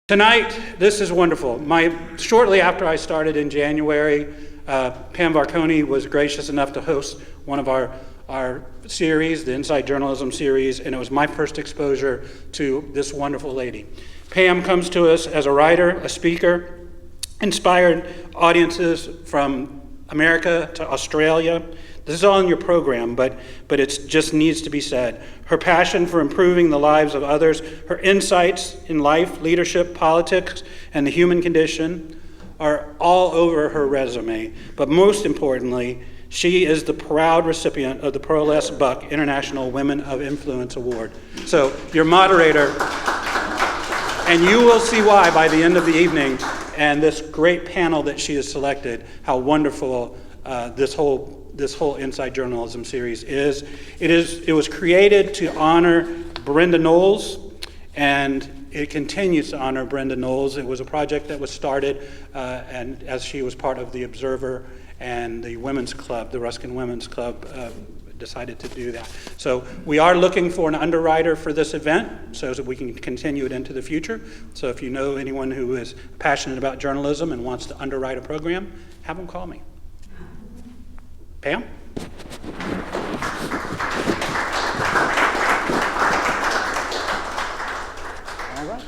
Tonight, this is wonderful. Shortly after I started in January, Pam Varkony was gracious enough to host one of our series, the Inside Journalism series, and it was my first exposure to this wonderful lady. Pam comes to us as a writer, a speaker, inspired audiences from America to Australia. This is all in your program, but it just needs to be said. Her passion for improving the lives of others, her insights in life, leadership, politics, and the human condition are all over her resume. But most importantly, she is the proud recipient of the Pearl S. Buck International Women of Influence Award. So, your moderator, and you will see why by the end of the evening, and this great panel that she has selected, how wonderful this whole Inside Journalism series is. It was created to honor Brenda Knowles, and it continues to honor Brenda Knowles. It was a project that was started, and as she was part of the Observer and the Women's Club, the Ruskin Women's Club, decided to do that. So we are looking for an underwriter for this event so that we can continue it into the future. So if you know anyone who is passionate about journalism and wants to underwrite a program, have them call me. Pam? All right.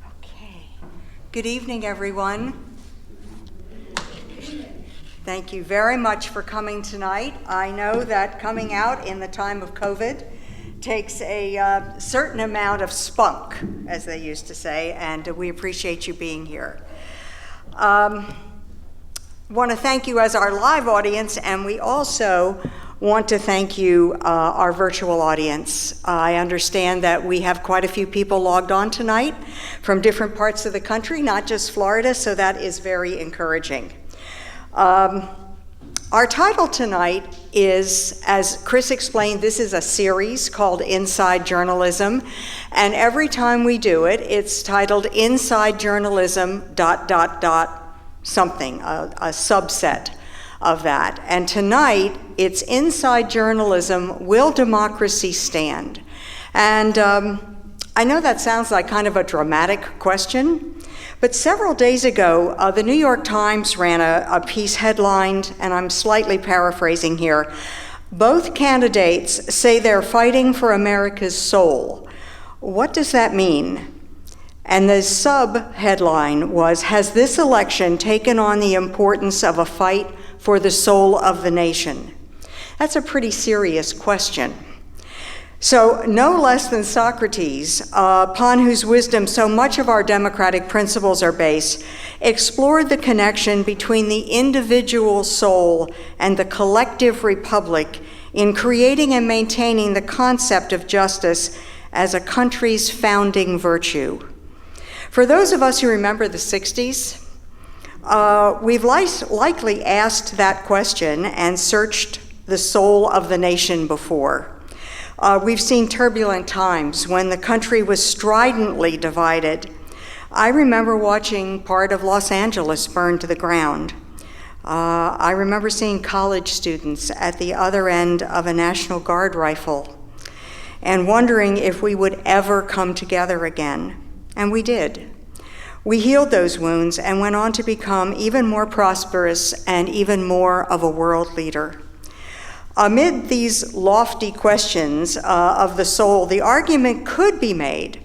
Okay. Good evening, everyone. Thank you very much for coming tonight. I know that coming out in the time of COVID takes a certain amount of spunk, as they used to say, and we appreciate you being here. Want to thank you as our live audience, and we also want to thank you, our virtual audience. I understand that we have quite a few people logged on tonight from different parts of the country, not just Florida, so that is very encouraging. Our title tonight is, as Chris explained, this is a series called Inside Journalism, and every time we do it, it's titled Inside Journalism ... something, a subset of that. And tonight, it's Inside Journalism, Will Democracy Stand? And I know that sounds like kind of a dramatic question, but several days ago, the New York Times ran a piece headlined, and I'm slightly paraphrasing here, "Both candidates say they're fighting for America's soul. What does that mean?" And the sub-headline was, "Has this election taken on the importance of a fight for the soul of the nation?" That's a pretty serious question. So no less than Socrates, upon whose wisdom so much of our democratic principles are based, explored the connection between the individual soul and the collective republic in creating and maintaining the concept of justice as a country's founding virtue. For those of us who remember the 60s, we've likely asked that question and searched the soul of the nation before. We've seen turbulent times when the country was stridently divided. I remember watching part of Los Angeles burn to the ground. I remember seeing college students at the other end of a National Guard rifle and wondering if we would ever come together again. And we did. We healed those wounds and went on to become even more prosperous and even more of a world leader. Amid these lofty questions of the soul, the argument could be made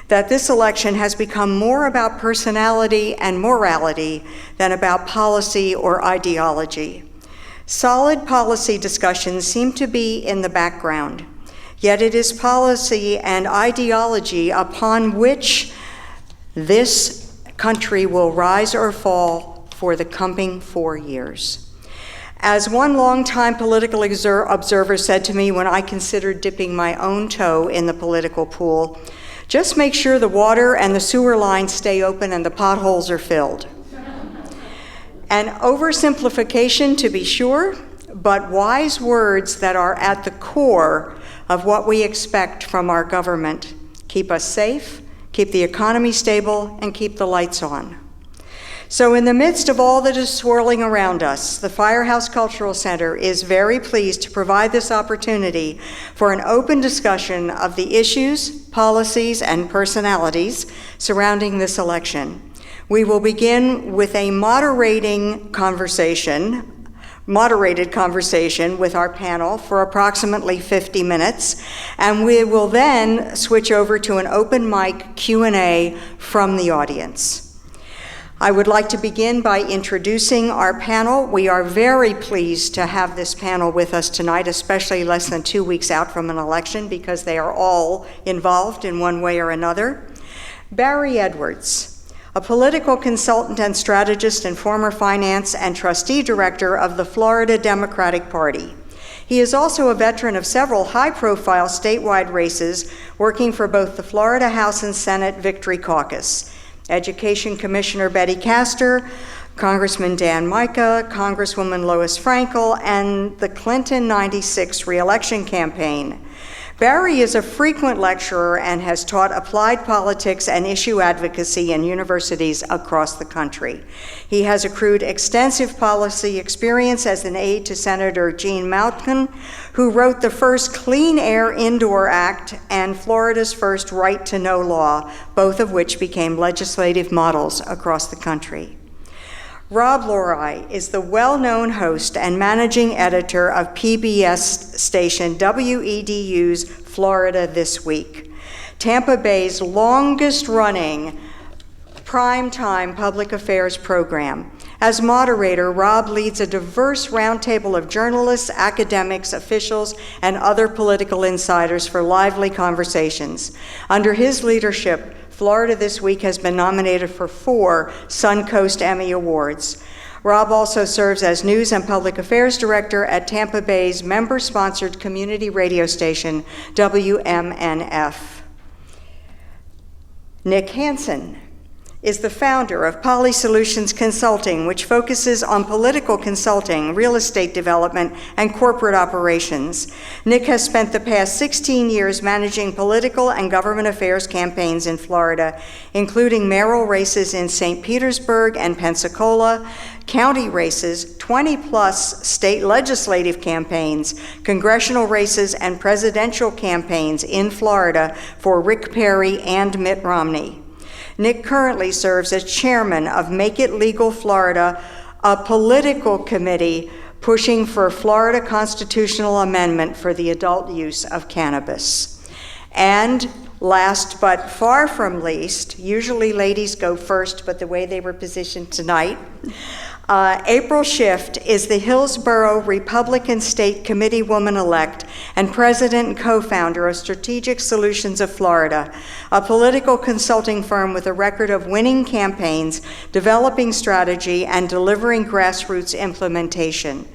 that this election has become more about personality and morality than about policy or ideology. Solid policy discussions seem to be in the background, yet it is policy and ideology upon which this country will rise or fall for the coming 4 years. As one longtime political observer said to me when I considered dipping my own toe in the political pool, just make sure the water and the sewer lines stay open and the potholes are filled. An oversimplification, to be sure, but wise words that are at the core of what we expect from our government. Keep us safe, keep the economy stable, and keep the lights on. So in the midst of all that is swirling around us, the Firehouse Cultural Center is very pleased to provide this opportunity for an open discussion of the issues, policies, and personalities surrounding this election. We will begin with a moderated conversation with our panel for approximately 50 minutes, and we will then switch over to an open mic Q&A from the audience. I would like to begin by introducing our panel. We are very pleased to have this panel with us tonight, especially less than 2 weeks out from an election, because they are all involved in one way or another. Barry Edwards, a political consultant and strategist and former finance and trustee director of the Florida Democratic Party. He is also a veteran of several high-profile statewide races, working for both the Florida House and Senate Victory Caucus. Education Commissioner Betty Castor, Congressman Dan Mica, Congresswoman Lois Frankel, and the Clinton 96 re-election campaign. Barry is a frequent lecturer and has taught applied politics and issue advocacy in universities across the country. He has accrued extensive policy experience as an aide to Senator Gene Malkin, who wrote the first Clean Air Indoor Act and Florida's first Right to Know law, both of which became legislative models across the country. Rob Lorai is the well-known host and managing editor of PBS station WEDU's Florida This Week, Tampa Bay's longest-running primetime public affairs program. As moderator, Rob leads a diverse roundtable of journalists, academics, officials, and other political insiders for lively conversations. Under his leadership, Florida This Week has been nominated for 4 Suncoast Emmy Awards. Rob also serves as News and Public Affairs Director at Tampa Bay's member-sponsored community radio station, WMNF. Nick Hansen is the founder of Poly Solutions Consulting, which focuses on political consulting, real estate development, and corporate operations. Nick has spent the past 16 years managing political and government affairs campaigns in Florida, including mayoral races in St. Petersburg and Pensacola, county races, 20-plus state legislative campaigns, congressional races, and presidential campaigns in Florida for Rick Perry and Mitt Romney. Nick currently serves as chairman of Make It Legal Florida, a political committee pushing for Florida constitutional amendment for the adult use of cannabis. And last but far from least, usually ladies go first, but the way they were positioned tonight, April Schiff is the Hillsborough Republican State Committee woman-elect and president and co-founder of Strategic Solutions of Florida, a political consulting firm with a record of winning campaigns, developing strategy, and delivering grassroots implementation.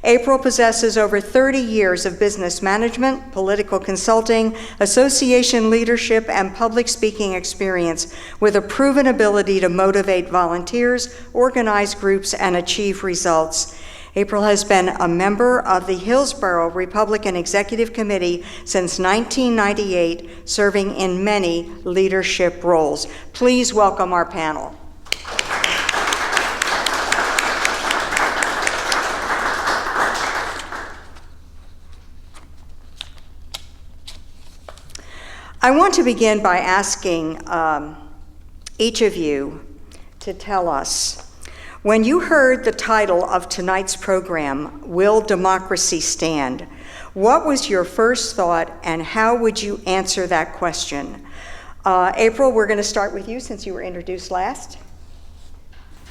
April possesses over 30 years of business management, political consulting, association leadership, and public speaking experience with a proven ability to motivate volunteers, organize groups, and achieve results. April has been a member of the Hillsborough Republican Executive Committee since 1998, serving in many leadership roles. Please welcome our panel. I want to begin by asking each of you to tell us, when you heard the title of tonight's program, Will Democracy Stand? What was your first thought, and how would you answer that question? April, we're going to start with you since you were introduced last.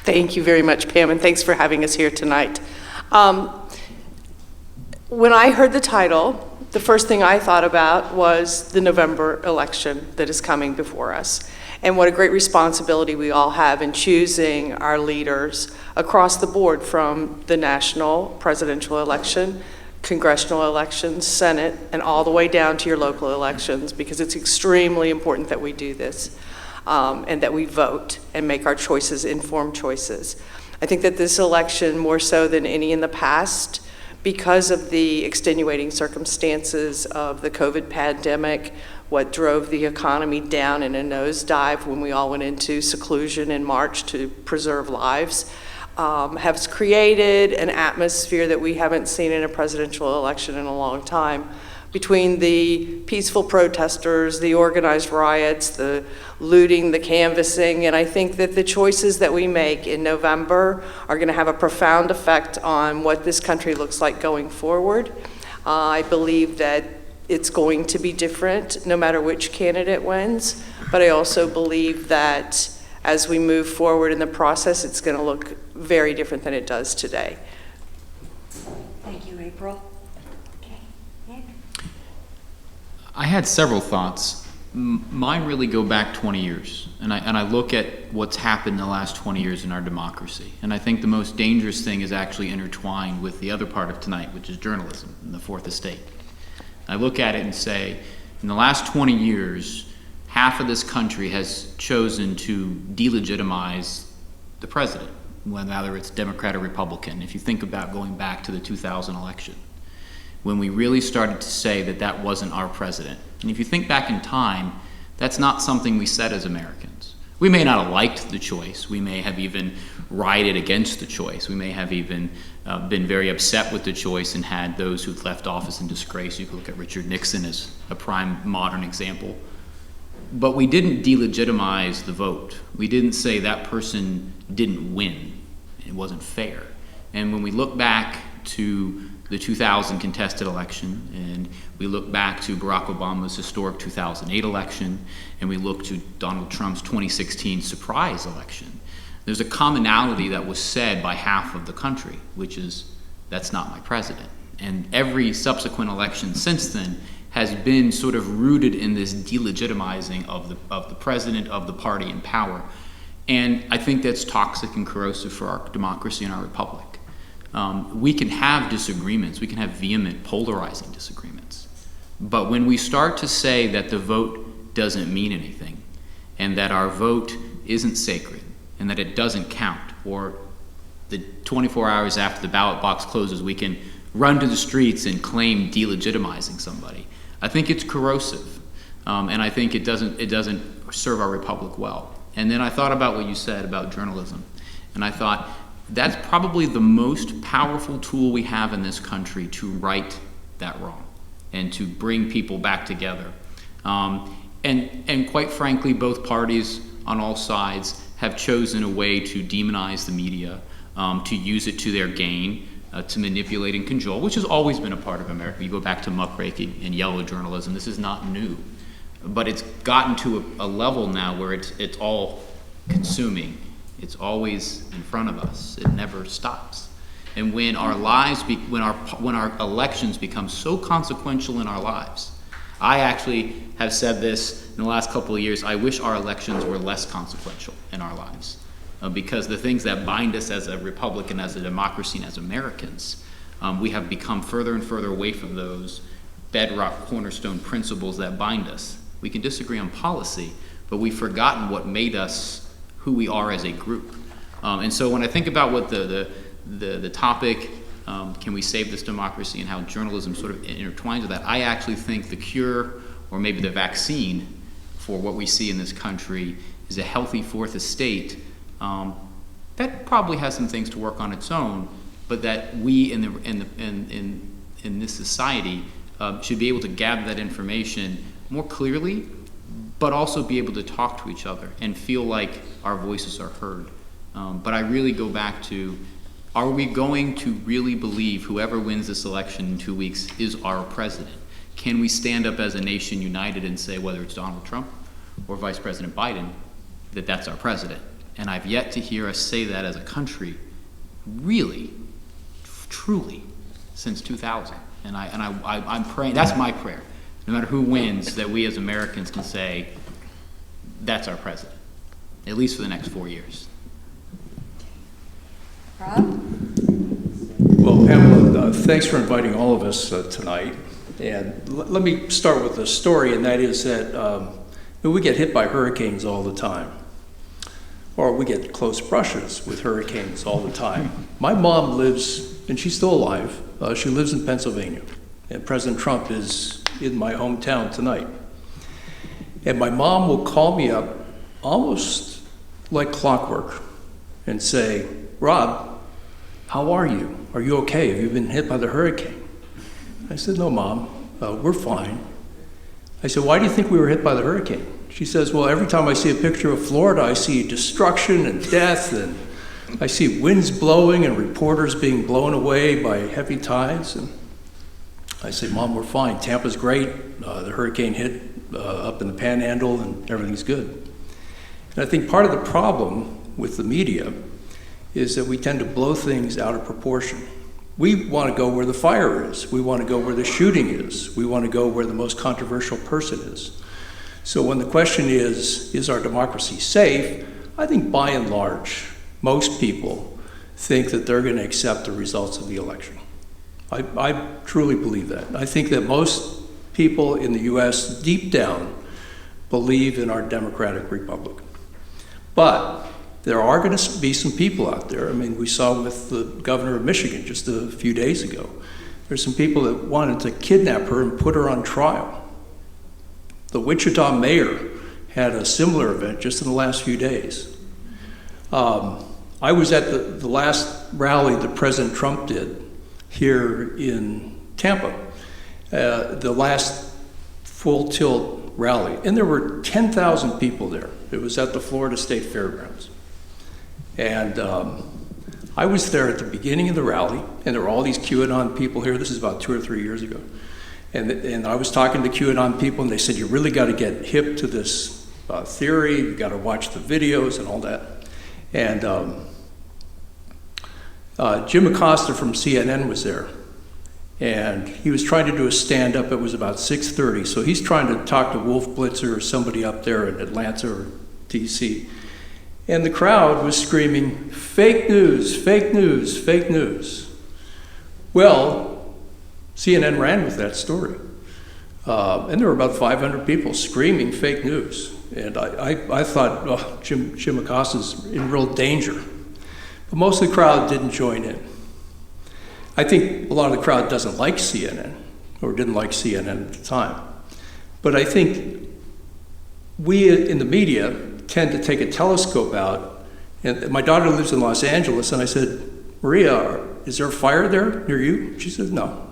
Thank you very much, Pam, and thanks for having us here tonight. When I heard the title, the first thing I thought about was the November election that is coming before us, and what a great responsibility we all have in choosing our leaders across the board, from the national presidential election, congressional elections, Senate, and all the way down to your local elections, because it's extremely important that we do this and that we vote and make our choices, informed choices. I think that this election, more so than any in the past, because of the extenuating circumstances of the COVID pandemic, what drove the economy down in a nosedive when we all went into seclusion in March to preserve lives, has created an atmosphere that we haven't seen in a presidential election in a long time, between the peaceful protesters, the organized riots, the looting, the canvassing. And I think that the choices that we make in November are going to have a profound effect on what this country looks like going forward. I believe that it's going to be different no matter which candidate wins, but I also believe that as we move forward in the process, it's going to look very different than it does today. Thank you, April. I had several thoughts. Mine really go back 20 years, and I look at what's happened in the last 20 years in our democracy. And I think the most dangerous thing is actually intertwined with the other part of tonight, which is journalism and the Fourth Estate. I look at it and say, in the last 20 years, half of this country has chosen to delegitimize the president, whether it's Democrat or Republican. If you think about going back to the 2000 election, when we really started to say that that wasn't our president. And if you think back in time, that's not something we said as Americans. We may not have liked the choice. We may have even rioted against the choice. We may have even been very upset with the choice and had those who've left office in disgrace. You can look at Richard Nixon as a prime modern example. But we didn't delegitimize the vote. We didn't say that person didn't win. It wasn't fair. And when we look back to the 2000 contested election, and we look back to Barack Obama's historic 2008 election, and we look to Donald Trump's 2016 surprise election, there's a commonality that was said by half of the country, which is, that's not my president. And every subsequent election since then has been sort of rooted in this delegitimizing of the president, of the party in power. And I think that's toxic and corrosive for our democracy and our republic. We can have disagreements, we can have vehement, polarizing disagreements. But when we start to say that the vote doesn't mean anything, and that our vote isn't sacred, and that it doesn't count, or the 24 hours after the ballot box closes, we can run to the streets and claim delegitimizing somebody, I think it's corrosive. And I think it doesn't serve our republic well. And then I thought about what you said about journalism, and I thought, that's probably the most powerful tool we have in this country to right that wrong and to bring people back together. And quite frankly, both parties on all sides have chosen a way to demonize the media, to use it to their gain, to manipulate and cajole, which has always been a part of America. You go back to muckraking and yellow journalism, this is not new. But it's gotten to a level now where it's all consuming. It's always in front of us. It never stops. And when our lives, when our elections become so consequential in our lives, I actually have said this in the last couple of years, I wish our elections were less consequential in our lives. Because the things that bind us as a republic and as a democracy and as Americans, we have become further and further away from those bedrock cornerstone principles that bind us. We can disagree on policy, but we've forgotten what made us who we are as a group. And so when I think about what the topic, can we save this democracy, and how journalism sort of intertwines with that, I actually think the cure, or maybe the vaccine for what we see in this country, is a healthy Fourth Estate that probably has some things to work on its own, but that we in this society should be able to gather that information more clearly, but also be able to talk to each other and feel like our voices are heard. But I really go back to, are we going to really believe whoever wins this election in 2 weeks is our president? Can we stand up as a nation united and say, whether it's Donald Trump or Vice President Biden, that that's our president? And I've yet to hear us say that as a country, really, truly, since 2000. And I'm praying, that's my prayer. No matter who wins, that we as Americans can say, that's our president, at least for the next 4 years. Rob? Well, Pamela, thanks for inviting all of us tonight. And let me start with a story, and that is that we get hit by hurricanes all the time. Or we get close brushes with hurricanes all the time. My mom lives, and she's still alive, she lives in Pennsylvania. And President Trump is in my hometown tonight. And my mom will call me up almost like clockwork and say, Rob, how are you? Are you okay? Have you been hit by the hurricane? I said, no, Mom, we're fine. I said, why do you think we were hit by the hurricane? She says, well, every time I see a picture of Florida, I see destruction and death, and I see winds blowing and reporters being blown away by heavy tides. And I say, Mom, we're fine. Tampa's great. The hurricane hit up in the Panhandle, and everything's good. And I think part of the problem with the media is that we tend to blow things out of proportion. We want to go where the fire is. We want to go where the shooting is. We want to go where the most controversial person is. So when the question is our democracy safe? I think by and large, most people think that they're going to accept the results of the election. I truly believe that. I think that most people in the US deep down believe in our democratic republic. But there are going to be some people out there. I mean, we saw with the governor of Michigan just a few days ago. There's some people that wanted to kidnap her and put her on trial. The Wichita mayor had a similar event just in the last few days. I was at the last rally that President Trump did here in Tampa, the last full tilt rally, and there were 10,000 people there. It was at the Florida State Fairgrounds. And I was there at the beginning of the rally, and there were all these QAnon people here. This is about 2 or 3 years ago. And I was talking to QAnon people, and they said, you really got to get hip to this theory. You got to watch the videos and all that. And Jim Acosta from CNN was there. And he was trying to do a stand-up. It was about 6:30. So he's trying to talk to Wolf Blitzer or somebody up there in Atlanta or DC. And the crowd was screaming, fake news, fake news, fake news. Well, CNN ran with that story. And there were about 500 people screaming fake news. And I thought, oh, Jim Acosta's in real danger. But most of the crowd didn't join in. I think a lot of the crowd doesn't like CNN, or didn't like CNN at the time. But I think we in the media tend to take a telescope out. And my daughter lives in Los Angeles, and I said, Maria, is there a fire there near you? She said, no.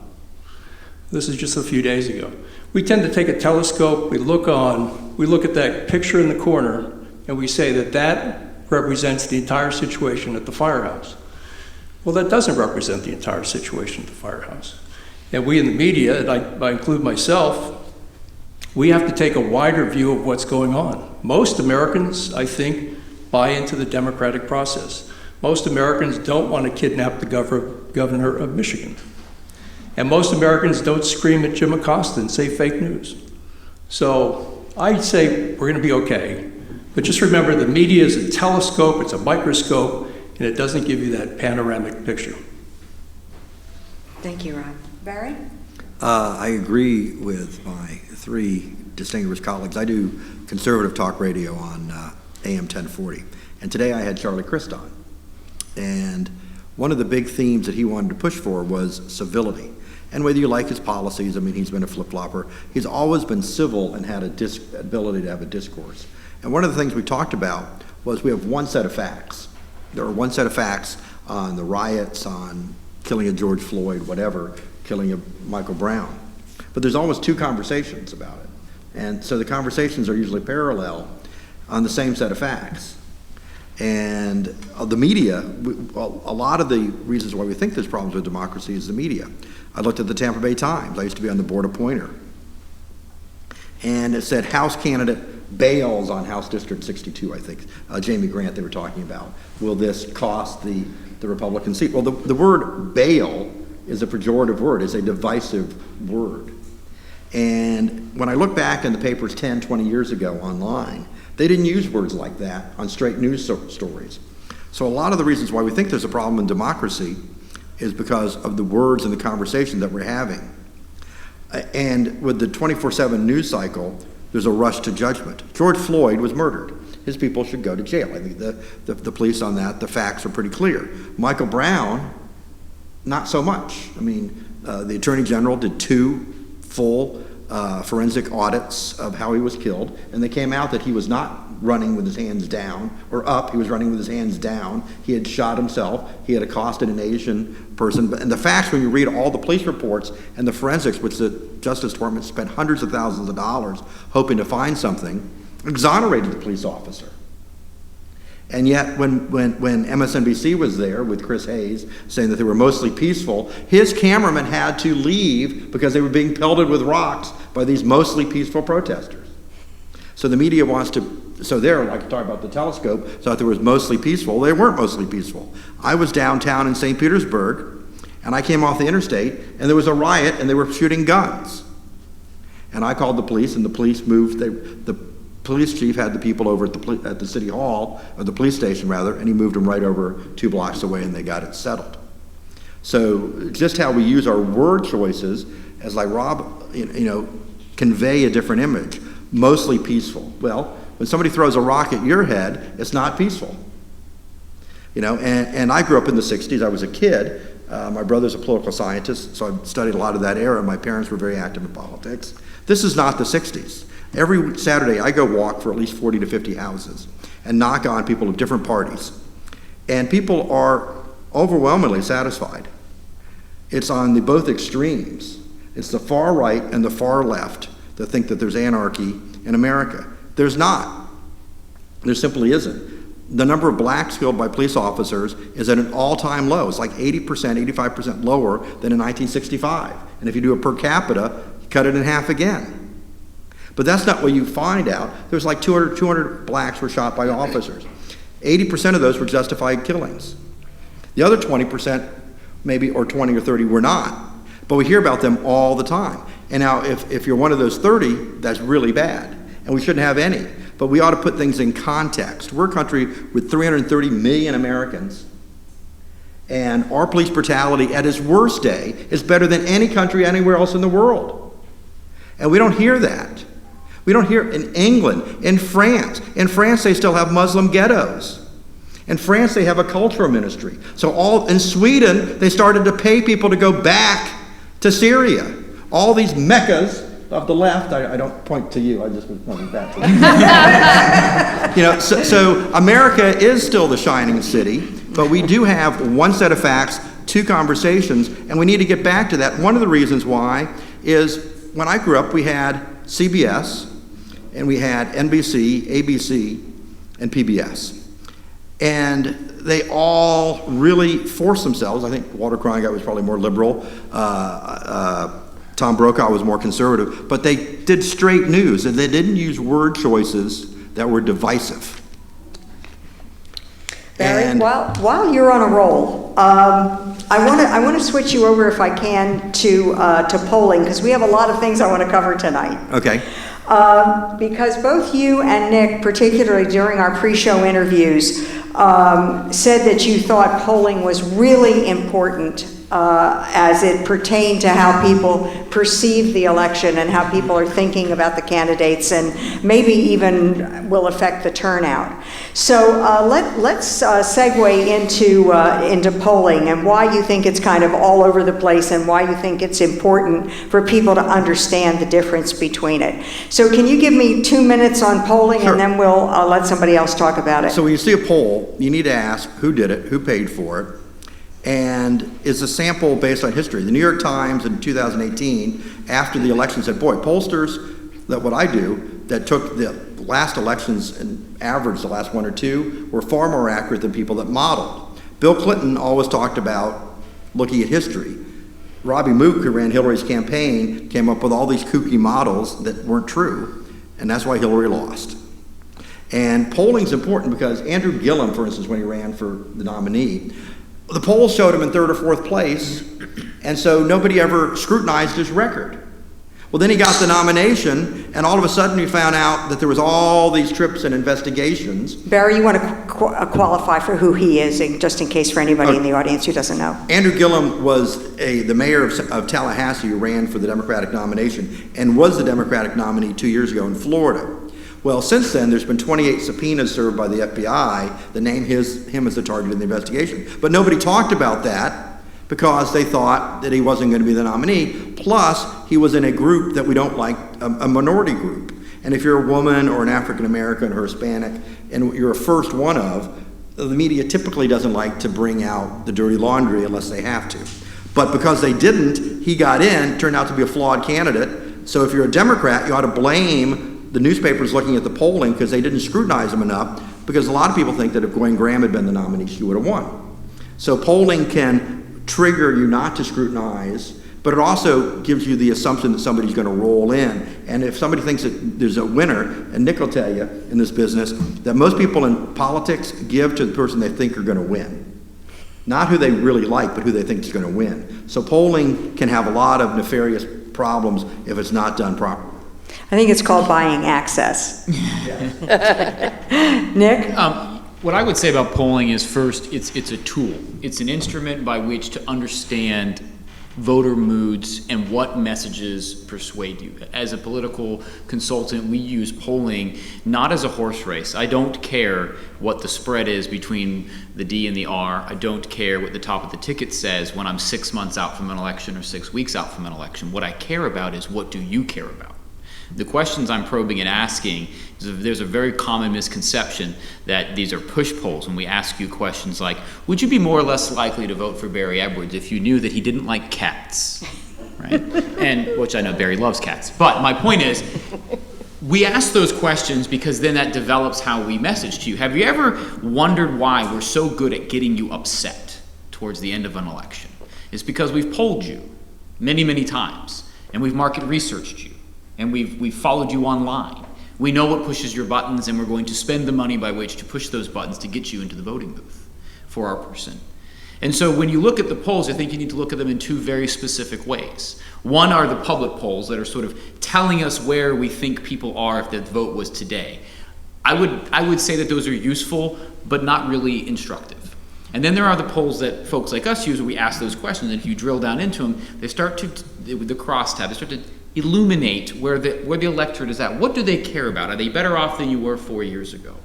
This is just a few days ago. We tend to take a telescope, we look at that picture in the corner, and we say that represents the entire situation at the firehouse. Well, that doesn't represent the entire situation at the firehouse. And we in the media, and I include myself, we have to take a wider view of what's going on. Most Americans, I think, buy into the democratic process. Most Americans don't want to kidnap the governor of Michigan. And most Americans don't scream at Jim Acosta and say fake news. So I'd say we're going to be okay. But just remember, the media is a telescope, it's a microscope, and it doesn't give you that panoramic picture. Thank you, Rob. Barry? I agree with my three distinguished colleagues. I do conservative talk radio on AM 1040. And today I had Charlie Crist on. And one of the big themes that he wanted to push for was civility. And whether you like his policies, I mean, he's been a flip-flopper. He's always been civil and had a ability to have a discourse. And one of the things we talked about was we have one set of facts. There are one set of facts on the riots, on killing of George Floyd, whatever, killing of Michael Brown. But there's always two conversations about it. And so the conversations are usually parallel on the same set of facts. And the media, a lot of the reasons why we think there's problems with democracy is the media. I looked at the Tampa Bay Times. I used to be on the board of Pointer. And it said House candidate bails on House District 62, I think. Jamie Grant they were talking about. Will this cost the Republican seat? Well, the word bail is a pejorative word. It's a divisive word. And when I look back in the papers 10, 20 years ago online, they didn't use words like that on straight news stories. So a lot of the reasons why we think there's a problem in democracy is because of the words and the conversation that we're having. And with the 24/7 news cycle, there's a rush to judgment. George Floyd was murdered. His people should go to jail. I think the police on that, the facts are pretty clear. Michael Brown, not so much. I mean, the Attorney General did 2 full forensic audits of how he was killed, and they came out that he was not running with his hands down or up. He was running with his hands down. He had shot himself. He had accosted an Asian person. And the facts, when you read all the police reports and the forensics, which the Justice Department spent hundreds of thousands of dollars hoping to find something, exonerated the police officer. And yet, when MSNBC was there with Chris Hayes saying that they were mostly peaceful, his cameraman had to leave because they were being pelted with rocks by these mostly peaceful protesters. So the media wants to, so they're like talking about the telescope, thought they were mostly peaceful. They weren't mostly peaceful. I was downtown in St. Petersburg, and I came off the interstate, and there was a riot, and they were shooting guns. And I called the police, and the police moved. The police chief had the people over at the city hall, or the police station rather, and he moved them right over 2 blocks away, and they got it settled. So just how we use our word choices, as like Rob, convey a different image. Mostly peaceful. Well, when somebody throws a rock at your head, it's not peaceful. And I grew up in the 60s. I was a kid. My brother's a political scientist, so I studied a lot of that era. My parents were very active in politics. This is not the 60s. Every Saturday, I go walk for at least 40 to 50 houses and knock on people of different parties. And people are overwhelmingly satisfied. It's on both extremes. It's the far right and the far left that think that there's anarchy in America. There's not. There simply isn't. The number of blacks killed by police officers is at an all-time low. It's like 80%, 85% lower than in 1965. And if you do it per capita, you cut it in half again. But that's not what you find out. There's like 200 blacks were shot by officers. 80% of those were justified killings. The other 20%, maybe, or 20 or 30 were not. But we hear about them all the time. And now if you're one of those 30, that's really bad. And we shouldn't have any. But we ought to put things in context. We're a country with 330 million Americans. And our police brutality at its worst day is better than any country anywhere else in the world. And we don't hear that. We don't hear in England, in France. In France, they still have Muslim ghettos. In France, they have a cultural ministry. So in Sweden, they started to pay people to go back to Syria. All these meccas of the left, I don't point to you, I just was pointing back to you. So America is still the shining city, but we do have one set of facts, 2 conversations, and we need to get back to that. One of the reasons why is when I grew up, we had CBS, and we had NBC, ABC, and PBS. And they all really forced themselves. I think Walter Cronkite was probably more liberal. Tom Brokaw was more conservative. But they did straight news, and they didn't use word choices that were divisive. Barry, while you're on a roll, I want to switch you over, if I can, to polling, because we have a lot of things I want to cover tonight. Okay. Because both you and Nick, particularly during our pre-show interviews, said that you thought polling was really important as it pertained to how people perceive the election and how people are thinking about the candidates, and maybe even will affect the turnout. So let's segue into polling and why you think it's kind of all over the place and why you think it's important for people to understand the difference between it. So can you give me 2 minutes on polling? Sure. And then we'll let somebody else talk about it. So when you see a poll, you need to ask who did it, who paid for it, and is a sample based on history. The New York Times in 2018, after the election, said, boy, pollsters, that what I do, that took the last elections and averaged the last 1 or 2, were far more accurate than people that modeled. Bill Clinton always talked about looking at history. Robbie Mook, who ran Hillary's campaign, came up with all these kooky models that weren't true, and that's why Hillary lost. And polling's important because Andrew Gillum, for instance, when he ran for the nominee, the polls showed him in 3rd or 4th place, and so nobody ever scrutinized his record. Well, then he got the nomination, and all of a sudden we found out that there was all these trips and investigations. Barry, you want to qualify for who he is, just in case for anybody in the audience who doesn't know. Andrew Gillum was the mayor of Tallahassee who ran for the Democratic nomination and was the Democratic nominee 2 years ago in Florida. Well, since then, there's been 28 subpoenas served by the FBI that name him as the target of the investigation. But nobody talked about that because they thought that he wasn't going to be the nominee. Plus, he was in a group that we don't like, a minority group. And if you're a woman or an African American or Hispanic, and you're a first one of, the media typically doesn't like to bring out the dirty laundry unless they have to. But because they didn't, he got in, turned out to be a flawed candidate. So if you're a Democrat, you ought to blame the newspapers looking at the polling because they didn't scrutinize him enough, because a lot of people think that if Gwen Graham had been the nominee, she would have won. So polling can trigger you not to scrutinize, but it also gives you the assumption that somebody's going to roll in. And if somebody thinks that there's a winner, and Nick will tell you in this business, that most people in politics give to the person they think are going to win. Not who they really like, but who they think is going to win. So polling can have a lot of nefarious problems if it's not done properly. I think it's called buying access. Nick? What I would say about polling is, first, it's a tool. It's an instrument by which to understand voter moods and what messages persuade you. As a political consultant, we use polling not as a horse race. I don't care what the spread is between the D and the R. I don't care what the top of the ticket says when I'm 6 months out from an election or 6 weeks out from an election. What I care about is, what do you care about? The questions I'm probing and asking, there's a very common misconception that these are push polls, and we ask you questions like, would you be more or less likely to vote for Barry Edwards if you knew that he didn't like cats, right? And, which I know Barry loves cats. But my point is, we ask those questions because then that develops how we message to you. Have you ever wondered why we're so good at getting you upset towards the end of an election? It's because we've polled you many, many times, and we've market researched you. And we've followed you online. We know what pushes your buttons, and we're going to spend the money by which to push those buttons to get you into the voting booth for our person. And so when you look at the polls, I think you need to look at them in two very specific ways. One are the public polls that are sort of telling us where we think people are if the vote was today. I would say that those are useful, but not really instructive. And then there are the polls that folks like us use where we ask those questions, and if you drill down into them, they start to, with the crosstab, they start to illuminate where the electorate is at. What do they care about? Are they better off than you were 4 years ago?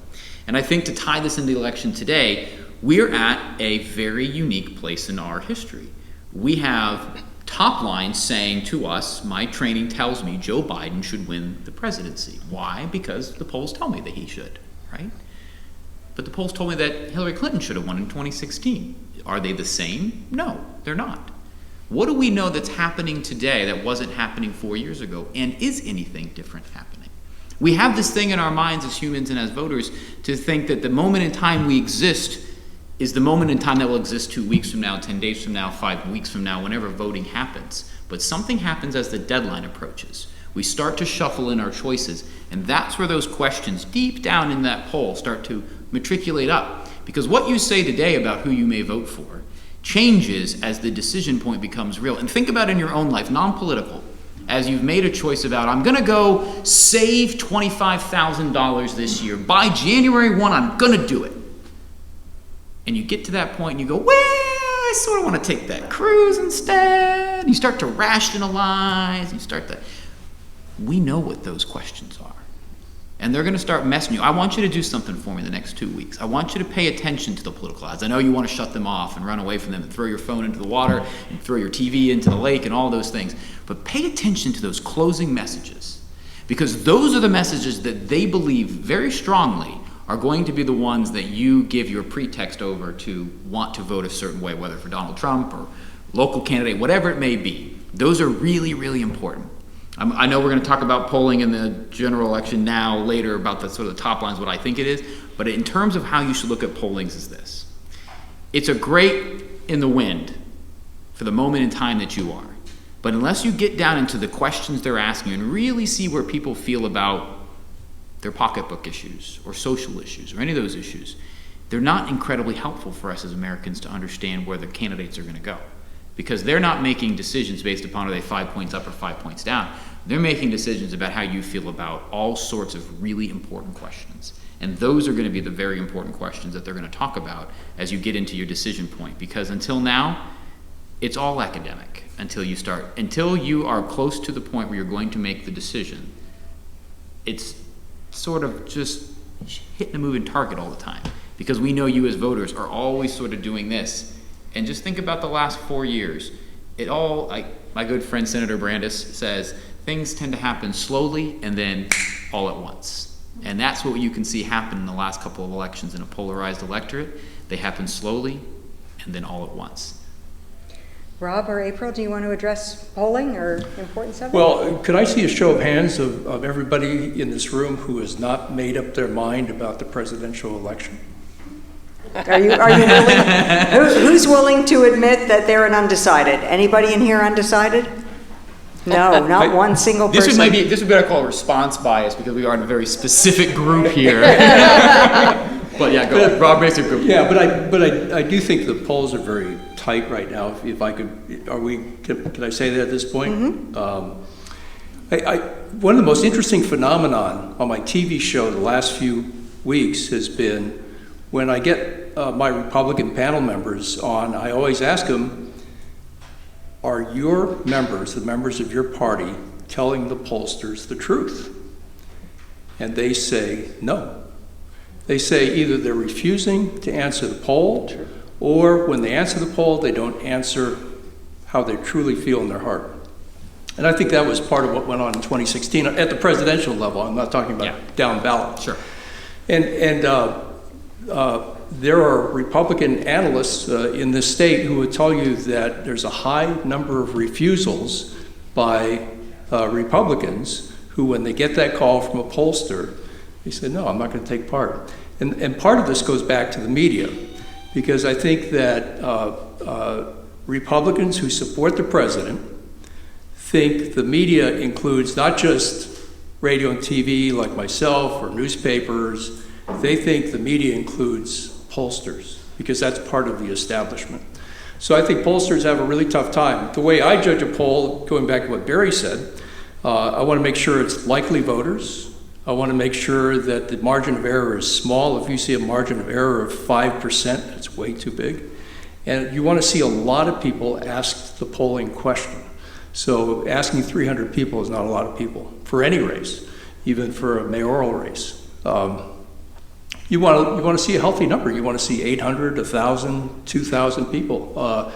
And I think to tie this into the election today, we're at a very unique place in our history. We have top lines saying to us, my training tells me Joe Biden should win the presidency. Why? Because the polls tell me that he should, right? But the polls told me that Hillary Clinton should have won in 2016. Are they the same? No, they're not. What do we know that's happening today that wasn't happening 4 years ago? And is anything different happening? We have this thing in our minds as humans and as voters to think that the moment in time we exist is the moment in time that will exist 2 weeks from now, 10 days from now, 5 weeks from now, whenever voting happens. But something happens as the deadline approaches. We start to shuffle in our choices, and that's where those questions deep down in that poll start to matriculate up. Because what you say today about who you may vote for changes as the decision point becomes real. And think about in your own life, non-political, as you've made a choice about, I'm going to go save $25,000 this year. By January 1, I'm going to do it. And you get to that point and you go, well, I sort of want to take that cruise instead. You start to rationalize. We know what those questions are. And they're going to start messing you. I want you to do something for me the next 2 weeks. I want you to pay attention to the political ads. I know you want to shut them off and run away from them and throw your phone into the water and throw your TV into the lake and all those things. But pay attention to those closing messages, because those are the messages that they believe very strongly are going to be the ones that you give your pretext over to want to vote a certain way, whether for Donald Trump or local candidate, whatever it may be. Those are really, really important. I know we're going to talk about polling in the general election now, later, about the sort of the top lines, what I think it is. But in terms of how you should look at pollings is this. It's a great in the wind for the moment in time that you are. But unless you get down into the questions they're asking and really see where people feel about their pocketbook issues or social issues or any of those issues, they're not incredibly helpful for us as Americans to understand where the candidates are going to go. Because they're not making decisions based upon are they 5 points up or 5 points down. They're making decisions about how you feel about all sorts of really important questions. And those are going to be the very important questions that they're going to talk about as you get into your decision point. Because until now, it's all academic until you are close to the point where you're going to make the decision. It's sort of just hitting a moving target all the time. Because we know you as voters are always sort of doing this. And just think about the last 4 years. my good friend Senator Brandis says, things tend to happen slowly and then all at once. And that's what you can see happen in the last couple of elections in a polarized electorate. They happen slowly and then all at once. Rob or April, do you want to address polling or importance of it? Well, could I see a show of hands of everybody in this room who has not made up their mind about the presidential election? Are you willing? Who's willing to admit that they're an undecided? Anybody in here undecided? No, not one single person. This would be what I call response bias, because we are in a very specific group here. But yeah, go. Rob makes a good point. Yeah, but I do think the polls are very tight right now. If I could, can I say that at this point? One of the most interesting phenomenon on my TV show the last few weeks has been when I get my Republican panel members on, I always ask them, are your members, the members of your party, telling the pollsters the truth? And they say no. They say either they're refusing to answer the poll, or when they answer the poll, they don't answer how they truly feel in their heart. And I think that was part of what went on in 2016 at the presidential level. I'm not talking about down ballot. Sure. And there are Republican analysts in this state who would tell you that there's a high number of refusals by Republicans who, when they get that call from a pollster, they say, no, I'm not going to take part. And part of this goes back to the media, because I think that Republicans who support the president think the media includes not just radio and TV like myself or newspapers. They think the media includes pollsters, because that's part of the establishment. So I think pollsters have a really tough time. The way I judge a poll, going back to what Barry said, I want to make sure it's likely voters. I want to make sure that the margin of error is small. If you see a margin of error of 5%, that's way too big. And you want to see a lot of people ask the polling question. So asking 300 people is not a lot of people for any race, even for a mayoral race. You want to see a healthy number. You want to see 800, 1,000, 2,000 people.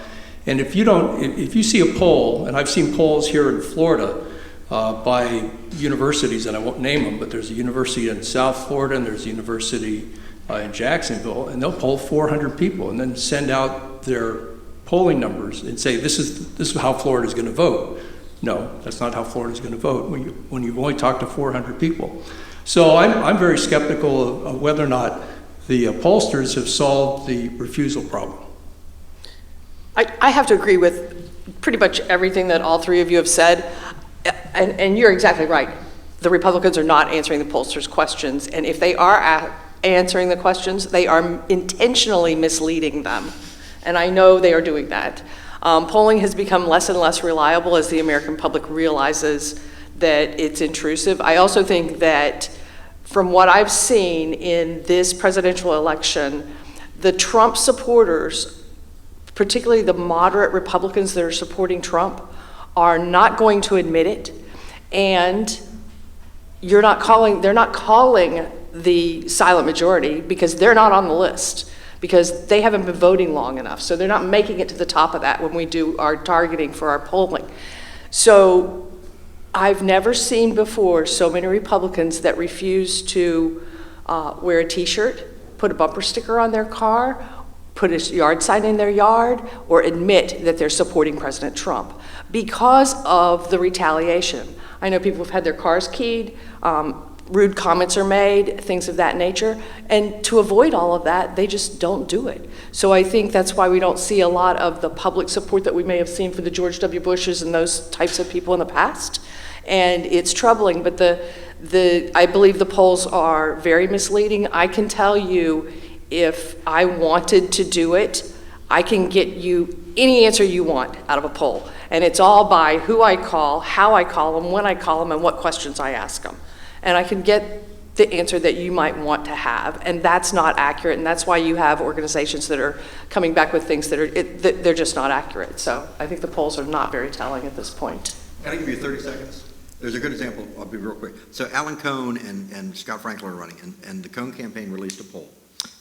And if you see a poll, and I've seen polls here in Florida by universities, and I won't name them, but there's a university in South Florida and there's a university in Jacksonville, and they'll poll 400 people and then send out their polling numbers and say, this is how Florida's going to vote. No, that's not how Florida's going to vote when you've only talked to 400 people. So I'm very skeptical of whether or not the pollsters have solved the refusal problem. I have to agree with pretty much everything that all three of you have said, and you're exactly right. The Republicans are not answering the pollsters' questions, and if they are answering the questions, they are intentionally misleading them, and I know they are doing that. Polling has become less and less reliable as the American public realizes that it's intrusive. I also think that from what I've seen in this presidential election, the Trump supporters, particularly the moderate Republicans that are supporting Trump, are not going to admit it, and they're not calling the silent majority because they're not on the list, because they haven't been voting long enough. So they're not making it to the top of that when we do our targeting for our polling. So I've never seen before so many Republicans that refuse to wear a t-shirt, put a bumper sticker on their car, put a yard sign in their yard, or admit that they're supporting President Trump because of the retaliation. I know people have had their cars keyed, rude comments are made, things of that nature, and to avoid all of that, they just don't do it. So I think that's why we don't see a lot of the public support that we may have seen for the George W. Bushes and those types of people in the past. And it's troubling, but I believe the polls are very misleading. I can tell you, if I wanted to do it, I can get you any answer you want out of a poll. And it's all by who I call, how I call them, when I call them, and what questions I ask them. And I can get the answer that you might want to have, and that's not accurate, and that's why you have organizations that are coming back with things that they're just not accurate. So I think the polls are not very telling at this point. Can I give you 30 seconds? There's a good example. I'll be real quick. So Alan Cohn and Scott Franklin are running, and the Cohn campaign released a poll.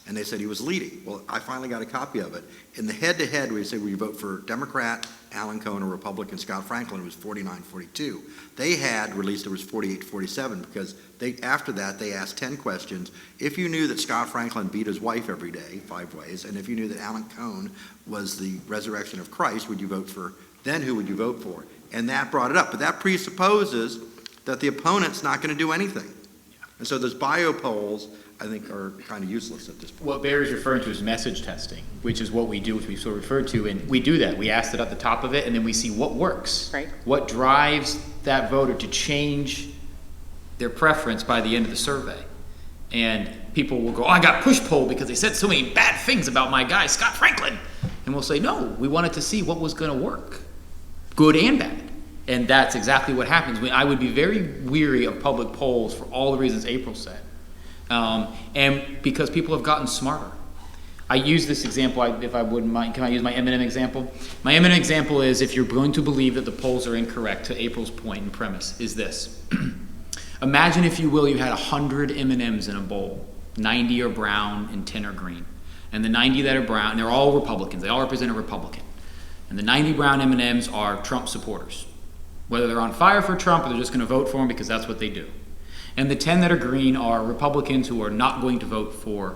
And they said he was leading. Well, I finally got a copy of it. In the head-to-head, where you say, will you vote for Democrat Alan Cohn or Republican Scott Franklin, it was 49-42. They had released it was 48-47 because after that they asked 10 questions. If you knew that Scott Franklin beat his wife every day, 5 ways, and if you knew that Alan Cohn was the resurrection of Christ, would you vote for, then who would you vote for? And that brought it up. But that presupposes that the opponent's not going to do anything. And so those bio polls, I think, are kind of useless at this point. What Barry's referring to is message testing, which is what we do, which we sort of referred to, and we do that. We ask it at the top of it, and then we see what works. Right. What drives that voter to change their preference by the end of the survey. And people will go, oh, I got push poll because they said so many bad things about my guy, Scott Franklin. And we'll say, no, we wanted to see what was going to work, good and bad. And that's exactly what happens. I would be very weary of public polls for all the reasons April said. And because people have gotten smarter. I use this example, if I wouldn't mind. Can I use my M&M example? My M&M example is, if you're going to believe that the polls are incorrect, to April's point and premise, is this. Imagine, if you will, you had 100 M&Ms in a bowl. 90 are brown and 10 are green. And the 90 that are brown, they're all Republicans. They all represent a Republican. And the 90 brown M&Ms are Trump supporters. Whether they're on fire for Trump or they're just going to vote for him because that's what they do. And the 10 that are green are Republicans who are not going to vote for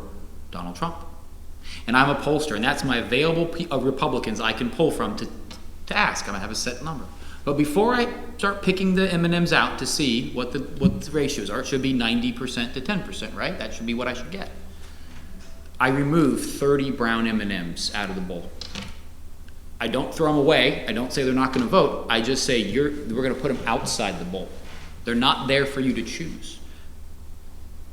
Donald Trump. And I'm a pollster, and that's my available Republicans I can pull from to ask. I don't have a set number. But before I start picking the M&Ms out to see what the ratios are, it should be 90% to 10%, right? That should be what I should get. I remove 30 brown M&Ms out of the bowl. I don't throw them away. I don't say they're not going to vote. I just say we're going to put them outside the bowl. They're not there for you to choose.